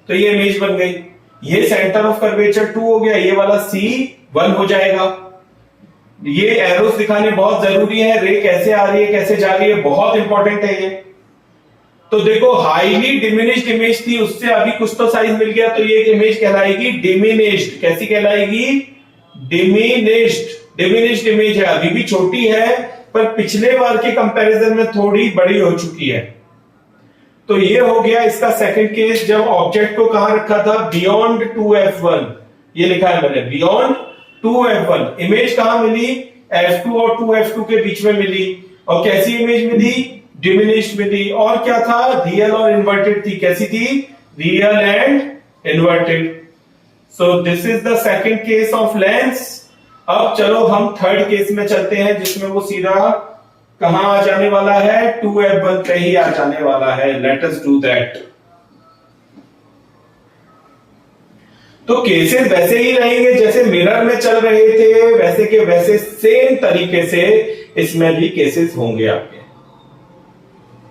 तो ये इमेज बन गई। ये सेंटर ऑफ कर्वेचर 2 हो गया, ये वाला C1 हो जाएगा। ये एरोस दिखाने बहुत जरूरी है। रे कैसे आ रही है, कैसे जा रही है, बहुत इंपॉर्टेंट है ये। तो देखो, हाईली डिमिनिश्ड इमेज थी, उससे अभी कुछ तो साइज मिल गया, तो ये इमेज कहलाएगी डिमिनिश्ड। कैसी कहलाएगी? डिमिनिश्ड। डिमिनिश्ड इमेज है, अभी भी छोटी है, पर पिछले बार के कंपैरिजन में थोड़ी बड़ी हो चुकी है। तो ये हो गया इसका सेकंड केस, जब ऑब्जेक्ट को कहां रखा था? Beyond 2F1। ये लिखा है मैंने, बियॉन्ड 2F1। इमेज कहां मिली? F2 और 2F2 के बीच में मिली। और कैसी इमेज मिली? डिमिनिश्ड मिली। और क्या था? रियल और इन्वर्टेड थी। कैसी थी? Real and inverted. So this is the second case of lens. अब चलो हम थर्ड केस में चलते हैं, जिसमें वो सीधा कहां आ जाने वाला है? 2F1 पे ही आ जाने वाला है। Let us do that. तो केसेस वैसे ही रहेंगे जैसे मिरर में चल रहे थे, वैसे के वैसे सेम तरीके से इसमें भी केसेस होंगे आपके।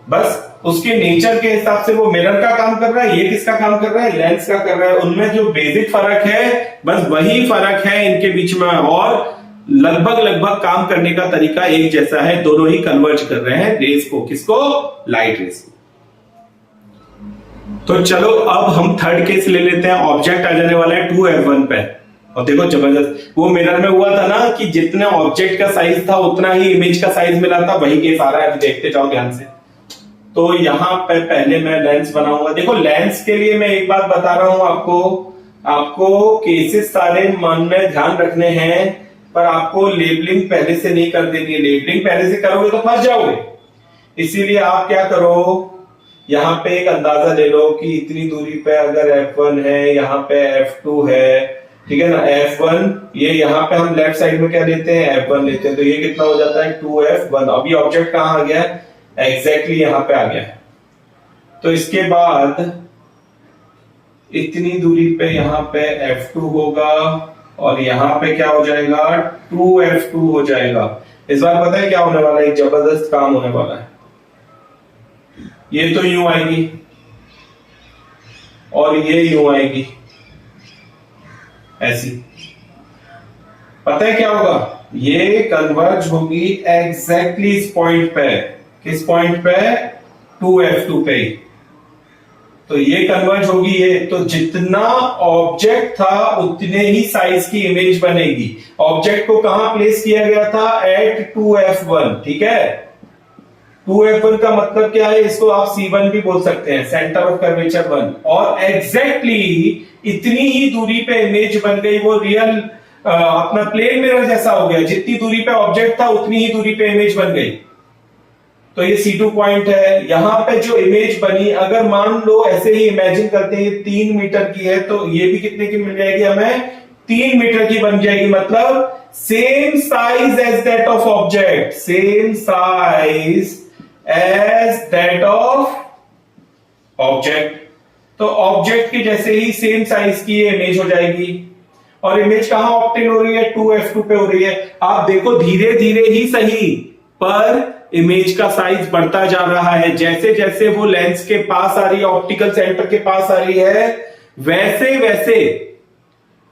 बस उसके नेचर के हिसाब से वो मिरर का काम कर रहा है, ये किसका काम कर रहा है? लेंस का कर रहा है। उनमें जो बेसिक फर्क है, बस वही फर्क है इनके बीच में, और लगभग काम करने का तरीका एक जैसा है। दोनों ही कन्वर्ज कर रहे हैं रेस को। किसको? लाइट रेस को। तो चलो अब हम थर्ड केस ले लेते हैं। ऑब्जेक्ट आ जाने वाला है 2F1 पे, और देखो जबरदस्त, वो मिरर में हुआ था ना कि जितने ऑब्जेक्ट का साइज था उतना ही इमेज का साइज मिला था, वही केस आ रहा है। देखते जाओ ध्यान से। तो यहां पे पहले मैं लेंस बनाऊंगा। देखो, लेंस के लिए मैं एक बात बता रहा हूं आपको केसेस सारे मन में ध्यान रखने हैं, पर आपको लेबलिंग पहले से नहीं कर देनी है। लेबलिंग पहले से करोगे तो फंस जाओगे। इसीलिए आप क्या करो, यहां पे एक अंदाजा ले लो कि इतनी दूरी पे अगर F1 है, यहाँ पे F2 है, ठीक है ना, F1, ये यहाँ पे हम लेफ्ट साइड में क्या लेते हैं? F1 लेते हैं। तो ये कितना हो जाता है? 2F1। अभी ऑब्जेक्ट कहां आ गया है? एग्जैक्टली यहां पे आ गया है। तो इसके बाद इतनी दूरी पे यहाँ पे F2 होगा, और यहां पे क्या हो जाएगा? 2F2 हो जाएगा। इस बार पता है क्या होने वाला है? एक जबरदस्त काम होने वाला है। ये तो यूं आएगी और ये यूं आएगी, ऐसी। पता है क्या होगा? ये कन्वर्ज होगी एग्जैक्टली इस पॉइंट पे। किस पॉइंट पे? 2F2 पे। तो ये कन्वर्ज होगी ये। तो जितना ऑब्जेक्ट था उतने ही साइज की इमेज बनेगी। ऑब्जेक्ट को कहां प्लेस किया गया था? एट 2F1, ठीक है। 2F1 का मतलब क्या है? इसको आप C1 भी बोल सकते हैं, सेंटर ऑफ कर्वेचर 1। और एग्जैक्टली इतनी ही दूरी पे इमेज बन गई, वो रियल अपना प्लेन मिरर जैसा हो गया। जितनी दूरी पे ऑब्जेक्ट था उतनी ही दूरी पे इमेज बन गई। तो ये C2 पॉइंट है। यहां पे जो इमेज बनी, अगर मान लो ऐसे ही इमेजिन करते हैं 3 मीटर की है, तो ये भी कितने की मिल जाएगी हमें? 3 मीटर की बन जाएगी। मतलब same size as that of object, same size as that of object. तो ऑब्जेक्ट के जैसे ही सेम साइज की ये इमेज हो जाएगी। और इमेज कहां ऑब्टेन हो रही है? 2F2 पे हो रही है। आप देखो, धीरे धीरे ही सही, पर इमेज का साइज बढ़ता जा रहा है। जैसे जैसे वो लेंस के पास आ रही है, ऑप्टिकल सेंटर के पास आ रही है, वैसे वैसे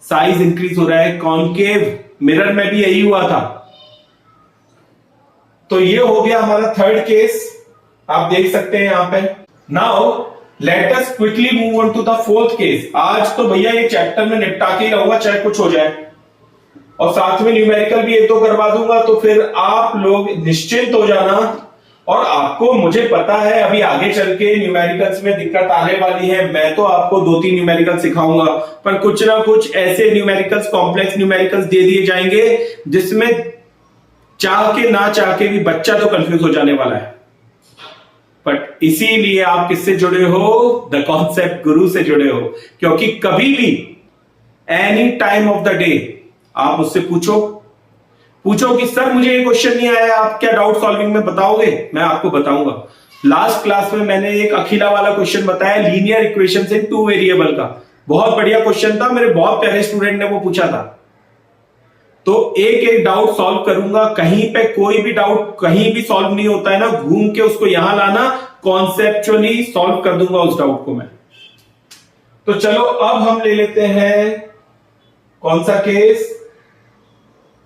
साइज इंक्रीज हो रहा है। कॉनकेव मिरर में भी यही हुआ था। तो ये हो गया हमारा थर्ड केस, आप देख सकते हैं यहां पे। Now let us quickly move on to the fourth case. आज तो भैया ये चैप्टर में निपटा के ही रहूंगा चाहे कुछ हो जाए, और साथ में न्यूमेरिकल भी एक दो करवा दूंगा, तो फिर आप लोग निश्चिंत हो जाना। और आपको, मुझे पता है अभी आगे चल के न्यूमेरिकल्स में दिक्कत आने वाली है। मैं तो आपको 2-3 न्यूमेरिकल सिखाऊंगा, पर कुछ ना कुछ ऐसे न्यूमेरिकल्स, कॉम्प्लेक्स न्यूमेरिकल्स दे दिए जाएंगे जिसमें चाह के ना चाह के भी बच्चा तो कंफ्यूज हो जाने वाला है। बट इसीलिए आप किससे जुड़े हो? द कॉन्सेप्ट गुरु से जुड़े हो। क्योंकि कभी भी any time of the day आप उससे पूछो कि सर मुझे ये क्वेश्चन नहीं आया, आप क्या डाउट सॉल्विंग में बताओगे? मैं आपको बताऊंगा। लास्ट क्लास में मैंने एक अखिला वाला क्वेश्चन बताया, लीनियर इक्वेशन इन 2 वेरिएबल का। बहुत बढ़िया क्वेश्चन था, मेरे बहुत प्यारे स्टूडेंट ने वो पूछा था। तो एक एक डाउट सॉल्व करूंगा। कहीं पे कोई भी डाउट कहीं भी सॉल्व नहीं होता है ना, घूम के उसको यहां लाना, कॉन्सेप्चुअली सॉल्व कर दूंगा उस डाउट को मैं। तो चलो अब हम ले लेते हैं कौन सा केस।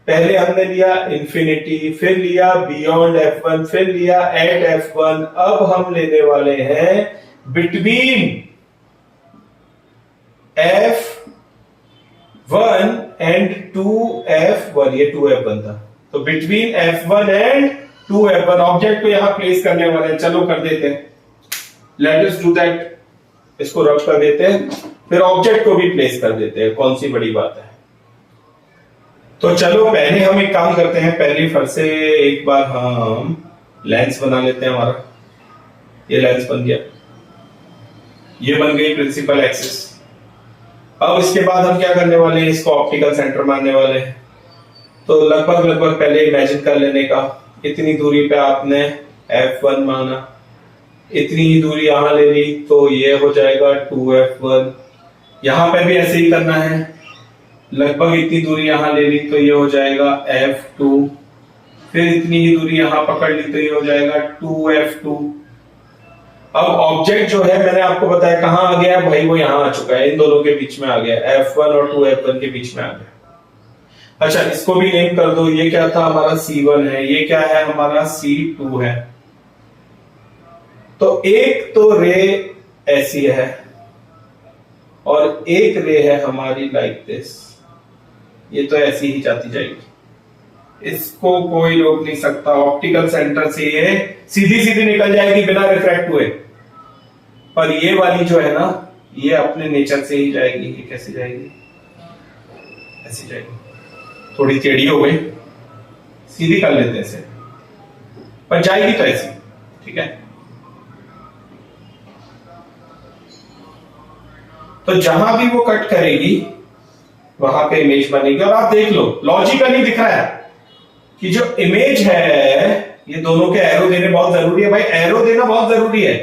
पहले हमने लिया इंफिनिटी, फिर लिया बियॉन्ड F1, फिर लिया एट F1। अब हम लेने वाले हैं बिटवीन F1 एंड 2F1। ये 2F1 था, तो between F1 and 2F1 object को यहां प्लेस करने वाले हैं। चलो कर देते हैं, लेट अस डू दैट। इसको रब कर देते हैं, फिर ऑब्जेक्ट को भी प्लेस कर देते हैं। कौन सी बड़ी बात है। तो चलो पहले हम एक काम करते हैं, पहली फर से एक बार हम लेंस बना लेते हैं। हमारा ये लेंस बन गया, ये बन गई प्रिंसिपल एक्सिस। अब इसके बाद हम क्या करने वाले हैं, इसको ऑप्टिकल सेंटर मानने वाले हैं। तो लगभग पहले इमेजिन कर लेने का, इतनी दूरी पे आपने F1 माना, इतनी ही दूरी यहां ले ली, तो ये हो जाएगा 2F1। यहां पे भी ऐसे ही करना है, लगभग इतनी दूरी यहां ले ली तो ये हो जाएगा F2, फिर इतनी ही दूरी यहां पकड़ ली तो ये हो जाएगा 2F2। अब ऑब्जेक्ट जो है मैंने आपको बताया कहां आ गया भाई, वो यहां आ चुका है, इन दोनों के बीच में आ गया, F1 और 2F1 के बीच में आ गया। अच्छा, इसको भी नेम कर दो। ये क्या था हमारा C1 है, ये क्या है हमारा C2 है। तो एक तो रे ऐसी है और एक रे है हमारी लाइक दिस, ये तो ऐसी ही जाती जाएगी, इसको कोई रोक नहीं सकता। ऑप्टिकल सेंटर से ये सीधी सीधी निकल जाएगी बिना रिफ्रैक्ट हुए। पर ये वाली जो है ना, ये अपने नेचर से ही जाएगी। ये कैसे जाएगी? ऐसी जाएगी, थोड़ी टेढ़ी हो गई, सीधी कर लेते हैं इसे, पर जाएगी तो ऐसी। ठीक है, तो जहां भी वो कट करेगी वहां पे इमेज बनेगी। और आप देख लो, लॉजिकली दिख रहा है कि जो इमेज है, ये दोनों के एरो देने बहुत जरूरी है भाई, एरो देना बहुत जरूरी है।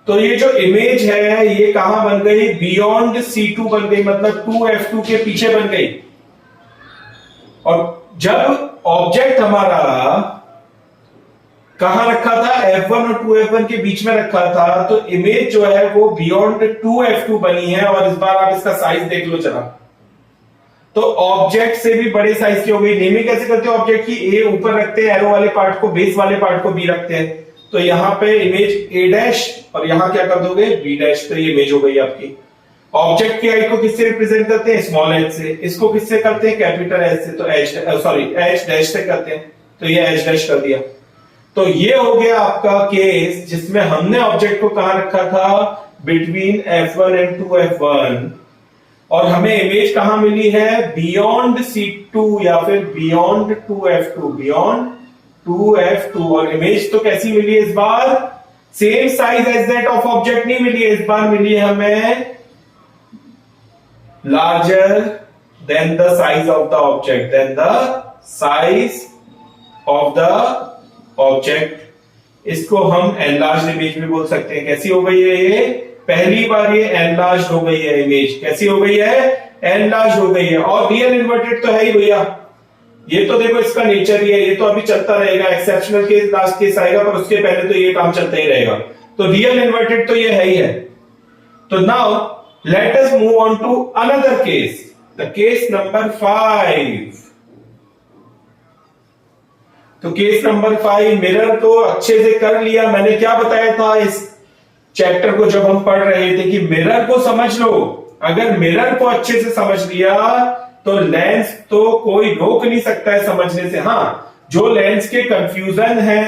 तो ये जो इमेज है ये कहां बन गई? बियॉन्ड C2 बन गई, मतलब 2F2 के पीछे बन गई। और जब ऑब्जेक्ट हमारा कहां रखा था? F1 और 2F1 के बीच में रखा था, तो इमेज जो है वो बियॉन्ड 2F2 बनी है। और इस बार आप इसका साइज देख लो जरा, तो ऑब्जेक्ट से भी बड़े साइज की हो गई। नेमिंग कैसे करते हो ऑब्जेक्ट की? ए ऊपर रखते हैं एरो वाले पार्ट को, बेस वाले पार्ट को बी रखते हैं। तो यहां पे इमेज A डैश और यहां क्या कर दोगे? B dash. तो ये इमेज हो गई आपकी। ऑब्जेक्ट की हाइट को किससे रिप्रेजेंट करते हैं? स्मॉल h से। इसको किससे करते हैं? कैपिटल H से। तो H डैश से करते हैं, तो ये H डैश कर दिया। तो ये हो गया आपका केस जिसमें हमने ऑब्जेक्ट को कहां रखा था? Between F1 and 2F1। और हमें इमेज कहां मिली है? बियॉन्ड C2 या फिर बियॉन्ड 2F2, बियॉन्ड 2F2। और इमेज तो कैसी मिली है इस बार? Same size as that of object नहीं मिली है, इस बार मिली है हमें larger than the size of the object, then the size of the object. इसको हम एनलार्ज इमेज भी बोल सकते हैं। कैसी हो गई है ये? पहली बार ये एनलार्ज हो गई है इमेज। कैसी हो गई है? एनलार्ज हो गई है। और रियल इन्वर्टेड तो है ही भैया, ये तो देखो इसका नेचर ही है, ये तो अभी चलता रहेगा। एक्सेप्शनल केस लास्ट केस आएगा, पर उसके पहले तो ये काम चलता ही रहेगा। तो रियल इन्वर्टेड तो ये है ही है। तो now Let us move on to another case. The case number 5. तो केस नंबर 5, मिरर तो अच्छे से कर लिया। मैंने क्या बताया था इस चैप्टर को जब हम पढ़ रहे थे कि मिरर को समझ लो। अगर मिरर को अच्छे से समझ लिया तो लेंस तो कोई रोक नहीं सकता है समझने से। हाँ, जो लेंस के कंफ्यूजन है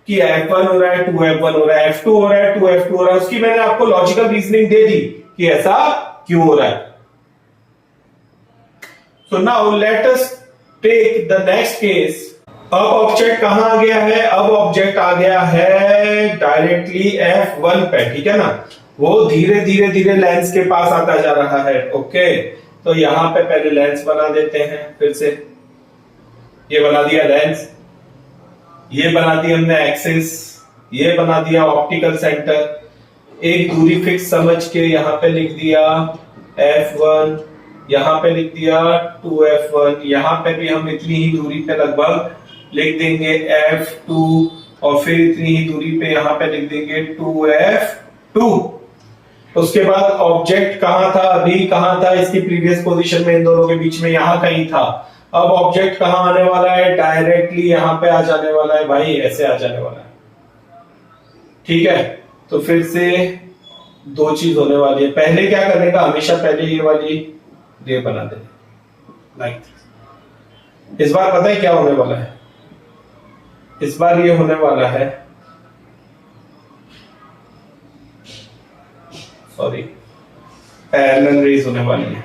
कि F1 हो रहा है, 2F1 हो रहा है, F2 हो रहा है, 2F2 हो रहा है, उसकी मैंने आपको लॉजिकल रीजनिंग दे दी कि ऐसा क्यों हो रहा है। So now let us take the next case. अब ऑब्जेक्ट कहां आ गया है? अब ऑब्जेक्ट आ गया है डायरेक्टली F1 पे, ठीक है ना। वो धीरे धीरे धीरे लेंस के पास आता जा रहा है। ओके, तो यहां पे पहले लेंस बना देते हैं। फिर से ये बना दिया लेंस, ये बना दी हमने एक्सिस, ये बना दिया ऑप्टिकल सेंटर। एक दूरी फिक्स समझ के यहां पे लिख दिया F1, यहां पे लिख दिया 2F1, यहां पे भी हम इतनी ही दूरी पे लगभग लिख देंगे F2, और फिर इतनी ही दूरी पे यहां पे लिख देंगे 2F2। उसके बाद ऑब्जेक्ट कहां था? अभी कहां था? इसकी प्रीवियस पोजीशन में, इन दोनों के बीच में यहां कहीं था। अब ऑब्जेक्ट कहां आने वाला है? डायरेक्टली यहां पे आ जाने वाला है भाई, ऐसे आ जाने वाला है। ठीक है, तो फिर से दो चीज होने वाली है। पहले क्या करने का, हमेशा पहले ये वाली रे बना दे लाइक। इस बार पता है क्या होने वाला है? इस बार ये होने वाला है, सॉरी, पैरेलल रेज होने वाली है।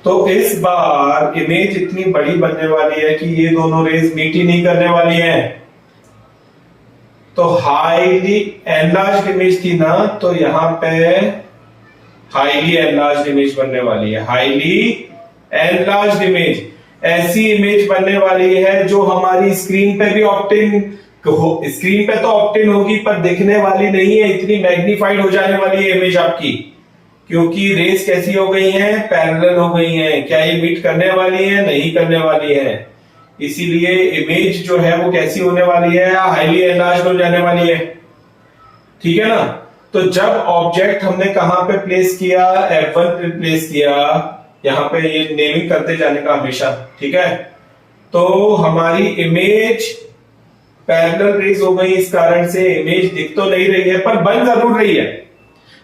तो इस बार इमेज इतनी बड़ी बनने वाली है कि ये दोनों रेज मीट ही नहीं करने वाली हैं। तो हाईली एनलार्ज्ड इमेज थी ना, तो यहां पे हाईली एनलार्ज्ड इमेज बनने वाली है। हाईली एनलार्ज्ड इमेज ऐसी इमेज बनने वाली है जो हमारी स्क्रीन पे भी ऑप्टिन, स्क्रीन पे तो ऑप्टिन होगी पर दिखने वाली नहीं है, इतनी मैग्नीफाइड हो जाने वाली है इमेज आपकी, क्योंकि रेस कैसी हो गई हैं? पैरेलल हो गई हैं। क्या ये मीट करने वाली है? नहीं करने वाली है। इसीलिए इमेज जो है वो कैसी होने वाली है? हाईली एनलार्ज्ड हो जाने वाली है। ठीक है ना। तो जब ऑब्जेक्ट हमने कहां पे प्लेस किया? F1 पे प्लेस किया। यहां पे ये नेमिंग करते जाने का हमेशा, ठीक है। तो हमारी इमेज पैरेलल रेज हो गई, इस कारण से इमेज दिख तो नहीं रही है पर बन जरूर रही है।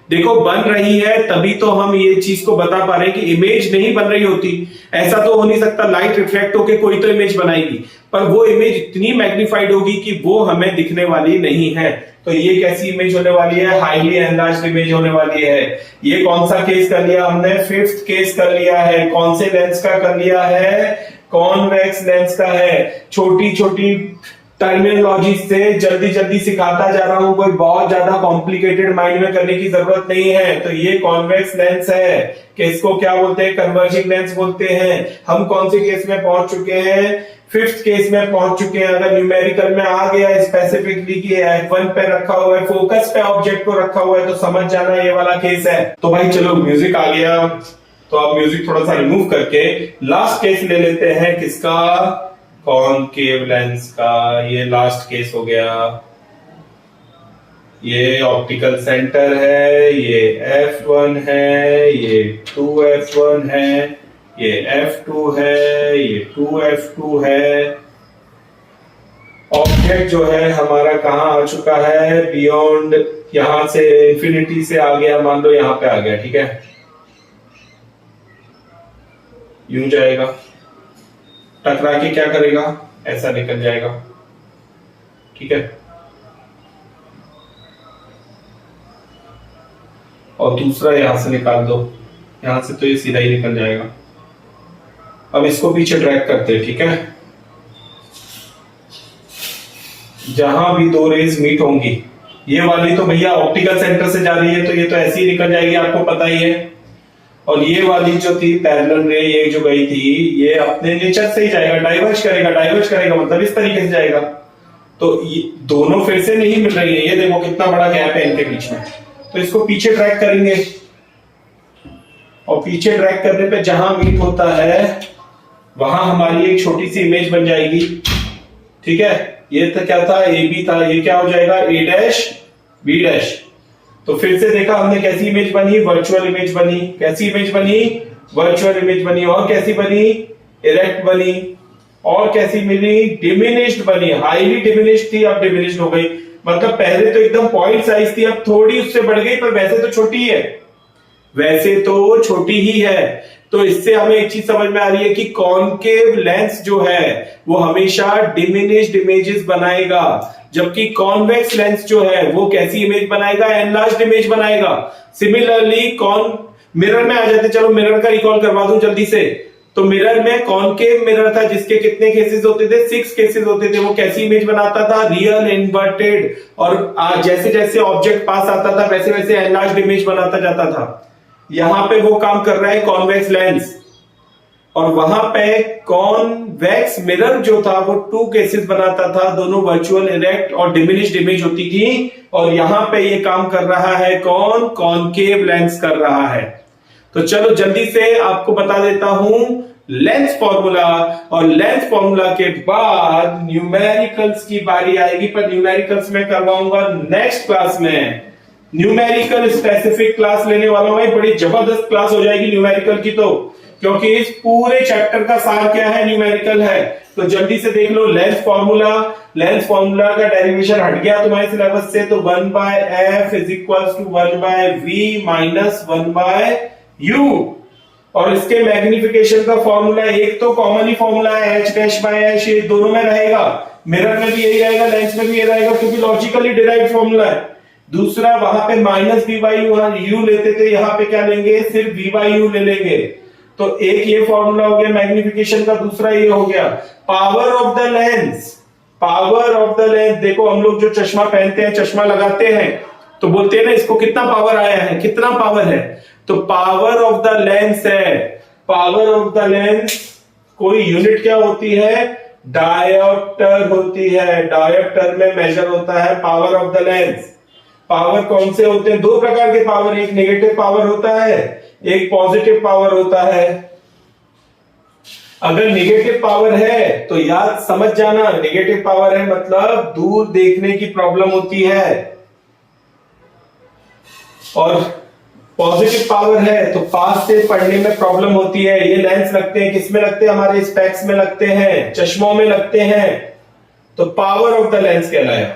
देखो बन रही है तभी तो हम ये चीज को बता पा रहे हैं कि इमेज नहीं बन रही होती, ऐसा तो हो नहीं सकता। लाइट रिफ्लेक्ट होके कोई तो इमेज बनाएगी, पर वो इमेज इतनी मैग्नीफाइड होगी कि वो हमें दिखने वाली नहीं है। तो ये कैसी इमेज होने वाली है? हाईली एनलार्ज्ड इमेज होने वाली है। ये कौन सा केस कर लिया हमने? फिफ्थ केस कर लिया है। कौन से लेंस का कर लिया है? कॉन्वेक्स लेंस का है। छोटी छोटी टर्मिनोलॉजी से जल्दी जल्दी सिखाता जा रहा हूं, कोई बहुत ज्यादा कॉम्प्लिकेटेड माइंड में करने की जरूरत नहीं है। तो ये कॉन्वेक्स लेंस है कि इसको क्या बोलते हैं? कन्वर्जिंग लेंस बोलते हैं। हम कौन से केस में पहुंच चुके हैं? फिफ्थ केस में पहुंच चुके हैं। अगर न्यूमेरिकल में आ गया स्पेसिफिकली कि F1 पे रखा हुआ है, फोकस पे ऑब्जेक्ट को रखा हुआ है, तो समझ जाना ये वाला केस है। तो भाई चलो म्यूजिक आ गया, तो अब म्यूजिक थोड़ा सा रिमूव करके लास्ट केस ले लेते हैं। किसका? कॉनकेव लेंस का। ये लास्ट केस हो गया। ये ऑप्टिकल सेंटर है, ये F1 है, ये 2F1 है, ये F2 है, ये 2F2 है। ऑब्जेक्ट जो है हमारा कहां आ चुका है? बियॉन्ड, यहां से इंफिनिटी से आ गया, मान लो यहां पे आ गया, ठीक है। यूं जाएगा, टकरा के क्या करेगा? ऐसा निकल जाएगा, ठीक है। और दूसरा यहां से निकाल दो, यहां से तो ये सीधा ही निकल जाएगा। अब इसको पीछे ड्रैग करते हैं, ठीक है। जहां भी दो रेज मीट होंगी, ये वाली तो भैया ऑप्टिकल सेंटर से जा रही है तो ये तो ऐसे ही निकल जाएगी, आपको पता ही है। और ये वाली जो थी पैरेलल रे, ये जो गई थी, ये अपने नेचर से ही जाएगा, डाइवर्ज करेगा मतलब इस तरीके से जाएगा। तो ये दोनों फिर से नहीं मिल रही है, ये देखो कितना बड़ा गैप है इनके बीच में। तो इसको पीछे ड्रैग करेंगे और पीछे ड्रैग करने पे जहां मीट होता है वहां हमारी एक छोटी सी इमेज बन जाएगी, ठीक है। ये तो क्या था, ए बी था, ये क्या हो जाएगा, ए डैश बी डैश। तो फिर से देखा हमने कैसी इमेज बनी, वर्चुअल इमेज बनी। कैसी इमेज बनी, वर्चुअल इमेज बनी। और कैसी बनी, इरेक्ट बनी। और कैसी मिली, डिमिनिश्ड बनी। हाईली डिमिनिश्ड थी, अब डिमिनिश्ड हो गई। मतलब पहले तो एकदम पॉइंट साइज थी, अब थोड़ी उससे बढ़ गई, पर वैसे तो छोटी है, वैसे तो छोटी ही है। तो इससे हमें एक चीज समझ में आ रही है कि कॉनकेव लेंस जो है वो हमेशा डिमिनिश्ड इमेजेस बनाएगा, जबकि कॉन्वेक्स लेंस जो है वो कैसी इमेज बनाएगा, एनलार्ज्ड इमेज बनाएगा। सिमिलरली मिरर में आ जाते, चलो मिरर का रिकॉल करवा दूं जल्दी से। तो मिरर में कॉनकेव मिरर था जिसके कितने केसेस होते थे, 6 केसेस होते थे। वो कैसी इमेज बनाता था, रियल इन्वर्टेड। और जैसे जैसे ऑब्जेक्ट पास आता था वैसे वैसे एनलार्ज्ड इमेज बनाता जाता था। यहां पे वो काम कर रहा है कॉन्वेक्स लेंस, और वहां पे कॉन्वेक्स मिरर जो था वो 2 केसेस बनाता था, दोनों वर्चुअल, इरेक्ट और डिमिनिश्ड इमेज होती थी। और यहां पे ये काम कर रहा है कौन, कॉनकेव लेंस कर रहा है। तो चलो जल्दी से आपको बता देता हूं लेंस फॉर्मूला, और लेंस फॉर्मूला के बाद न्यूमेरिकल्स की बारी आएगी, पर न्यूमेरिकल्स में करवाऊंगा नेक्स्ट क्लास में। न्यूमेरिकल स्पेसिफिक क्लास लेने वाला हूं भाई, बड़ी जबरदस्त क्लास हो जाएगी न्यूमेरिकल की तो, क्योंकि इस पूरे चैप्टर का सार क्या है, न्यूमेरिकल है। तो जल्दी से देख लो लेंस फॉर्मूला। लेंस फॉर्मूला का डेरिवेशन हट गया तुम्हारे सिलेबस से, तो 1/f is equals to 1/v minus 1/u। और इसके मैग्निफिकेशन का फॉर्मूला एक तो कॉमन ही फॉर्मूला है, h डैश बाय h, ये दोनों में रहेगा, मिरर में भी यही रहेगा, लेंस में भी ये रहेगा, क्योंकि लॉजिकली डिराइव्ड फॉर्मूला है। दूसरा वहां पे माइनस v बाई यू लेते थे, यहां पे क्या लेंगे, सिर्फ v बाई यू ले लेंगे। तो एक ये फॉर्मूला हो गया मैग्निफिकेशन का, दूसरा ये हो गया power of the lens. Power of the lens, देखो हम लोग जो चश्मा पहनते हैं, चश्मा लगाते हैं, तो बोलते हैं ना इसको कितना पावर आया है, कितना पावर है। तो पावर ऑफ द लेंस है, पावर ऑफ द लेंस कोई यूनिट क्या होती है, डायोप्टर होती है। डायोप्टर में मेजर होता है power of the lens. Power कौन से होते हैं, 2 प्रकार के पावर, एक नेगेटिव पावर होता है, एक पॉजिटिव पावर होता है। अगर नेगेटिव पावर है तो याद समझ जाना, नेगेटिव पावर है मतलब दूर देखने की प्रॉब्लम होती है, और पॉजिटिव पावर है तो पास से पढ़ने में प्रॉब्लम होती है। ये लेंस लगते हैं, किसमें लगते हैं, हमारे स्पेक्स में लगते हैं, चश्मों में लगते हैं। तो पावर ऑफ द लेंस कहलाया।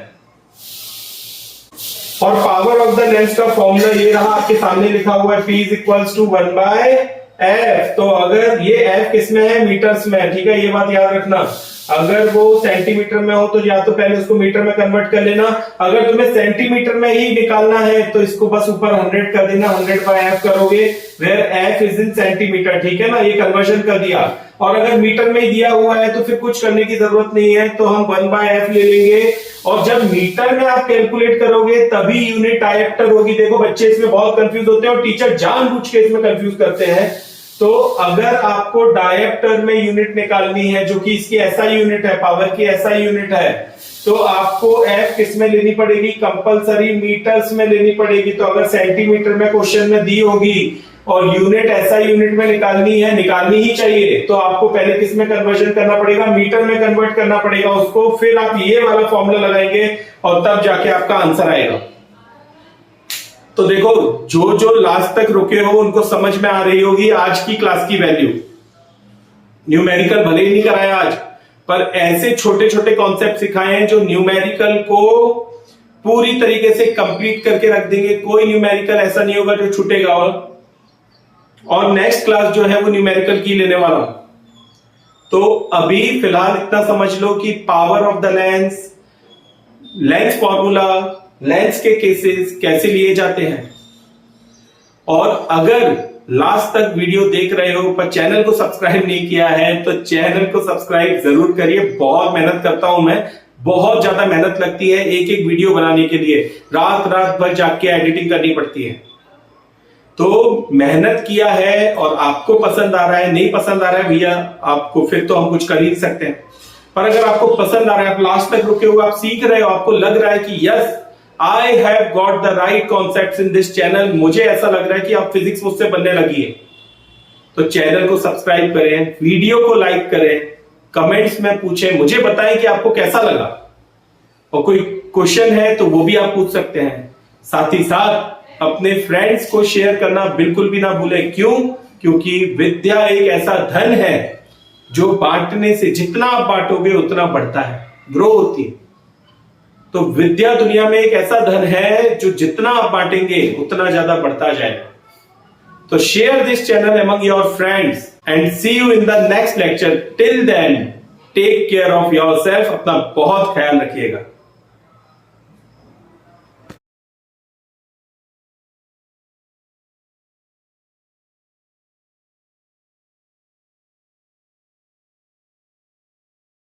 और पावर ऑफ द लेंस का फॉर्मूला ये रहा, आपके सामने लिखा हुआ है, P is equals to 1/f। तो अगर ये f किसमें है, मीटर्स में है, ठीक है, ये बात याद रखना। अगर वो सेंटीमीटर में हो तो या तो पहले उसको मीटर में कन्वर्ट कर लेना, अगर तुम्हें सेंटीमीटर में ही निकालना है तो इसको बस ऊपर 100 कर देना, 100/f करोगे, where f is in centimetre, ठीक है ना, ये कन्वर्जन कर दिया। और अगर मीटर में ही दिया हुआ है तो फिर कुछ करने की जरूरत नहीं है, तो हम 1/f ले लेंगे। और जब मीटर में आप कैलकुलेट करोगे तभी यूनिट डायोप्टर होगी। देखो बच्चे इसमें बहुत कंफ्यूज होते हैं और टीचर जानबूझ के इसमें कंफ्यूज करते हैं। तो अगर आपको डायोप्टर में यूनिट निकालनी है, जो कि इसकी एसआई यूनिट है, पावर की एसआई यूनिट है, तो आपको f किस में लेनी पड़ेगी, कंपलसरी मीटर्स में लेनी पड़ेगी। तो अगर सेंटीमीटर में क्वेश्चन में दी होगी और यूनिट एसआई यूनिट में निकालनी है, निकालनी ही चाहिए, तो आपको पहले किस में कन्वर्जन करना पड़ेगा, मीटर में कन्वर्ट करना पड़ेगा उसको। फिर आप ये वाला फॉर्मूला लगाएंगे और तब जाके आपका आंसर आएगा। तो देखो जो जो लास्ट तक रुके हो उनको समझ में आ रही होगी आज की क्लास की वैल्यू। न्यूमेरिकल भले ही नहीं कराया आज, पर ऐसे छोटे छोटे कॉन्सेप्ट सिखाए हैं जो न्यूमेरिकल को पूरी तरीके से कंप्लीट करके रख देंगे। कोई न्यूमेरिकल ऐसा नहीं होगा जो छूटेगा। और नेक्स्ट क्लास जो है वो न्यूमेरिकल की लेने वाला। तो अभी फिलहाल इतना समझ लो कि power of the lens, lens formula, lens के केसेस कैसे लिए जाते हैं। और अगर लास्ट तक वीडियो देख रहे हो पर चैनल को सब्सक्राइब नहीं किया है तो चैनल को सब्सक्राइब जरूर करिए। बहुत मेहनत करता हूं मैं, बहुत ज्यादा मेहनत लगती है एक एक वीडियो बनाने के लिए, रात रात भर जाग के एडिटिंग करनी पड़ती है। तो मेहनत किया है और आपको पसंद आ रहा है, नहीं पसंद आ रहा है भैया आपको, फिर तो हम कुछ कर ही नहीं सकते हैं। पर अगर आपको पसंद आ रहा है, आप लास्ट तक रुके हुए, आप सीख रहे हो, आपको लग रहा है कि yes I have got the right concepts in this channel, मुझे ऐसा लग रहा है कि आप फिजिक्स मुझसे बनने लगी है, तो चैनल को सब्सक्राइब करें, वीडियो को लाइक करें, कमेंट्स में पूछें, मुझे बताएं कि आपको कैसा लगा, और कोई क्वेश्चन है तो वो भी आप पूछ सकते हैं। साथ ही साथ अपने फ्रेंड्स को शेयर करना बिल्कुल भी ना भूलें। क्यों? क्योंकि विद्या एक ऐसा धन है जो बांटने से, जितना आप बांटोगे उतना बढ़ता है, ग्रो होती है। तो विद्या दुनिया में एक ऐसा धन है जो जितना आप बांटेंगे उतना ज्यादा बढ़ता जाएगा। तो share this channel among your friends and see you in the next lecture. Till then, take care of yourself. अपना बहुत ख्याल रखिएगा।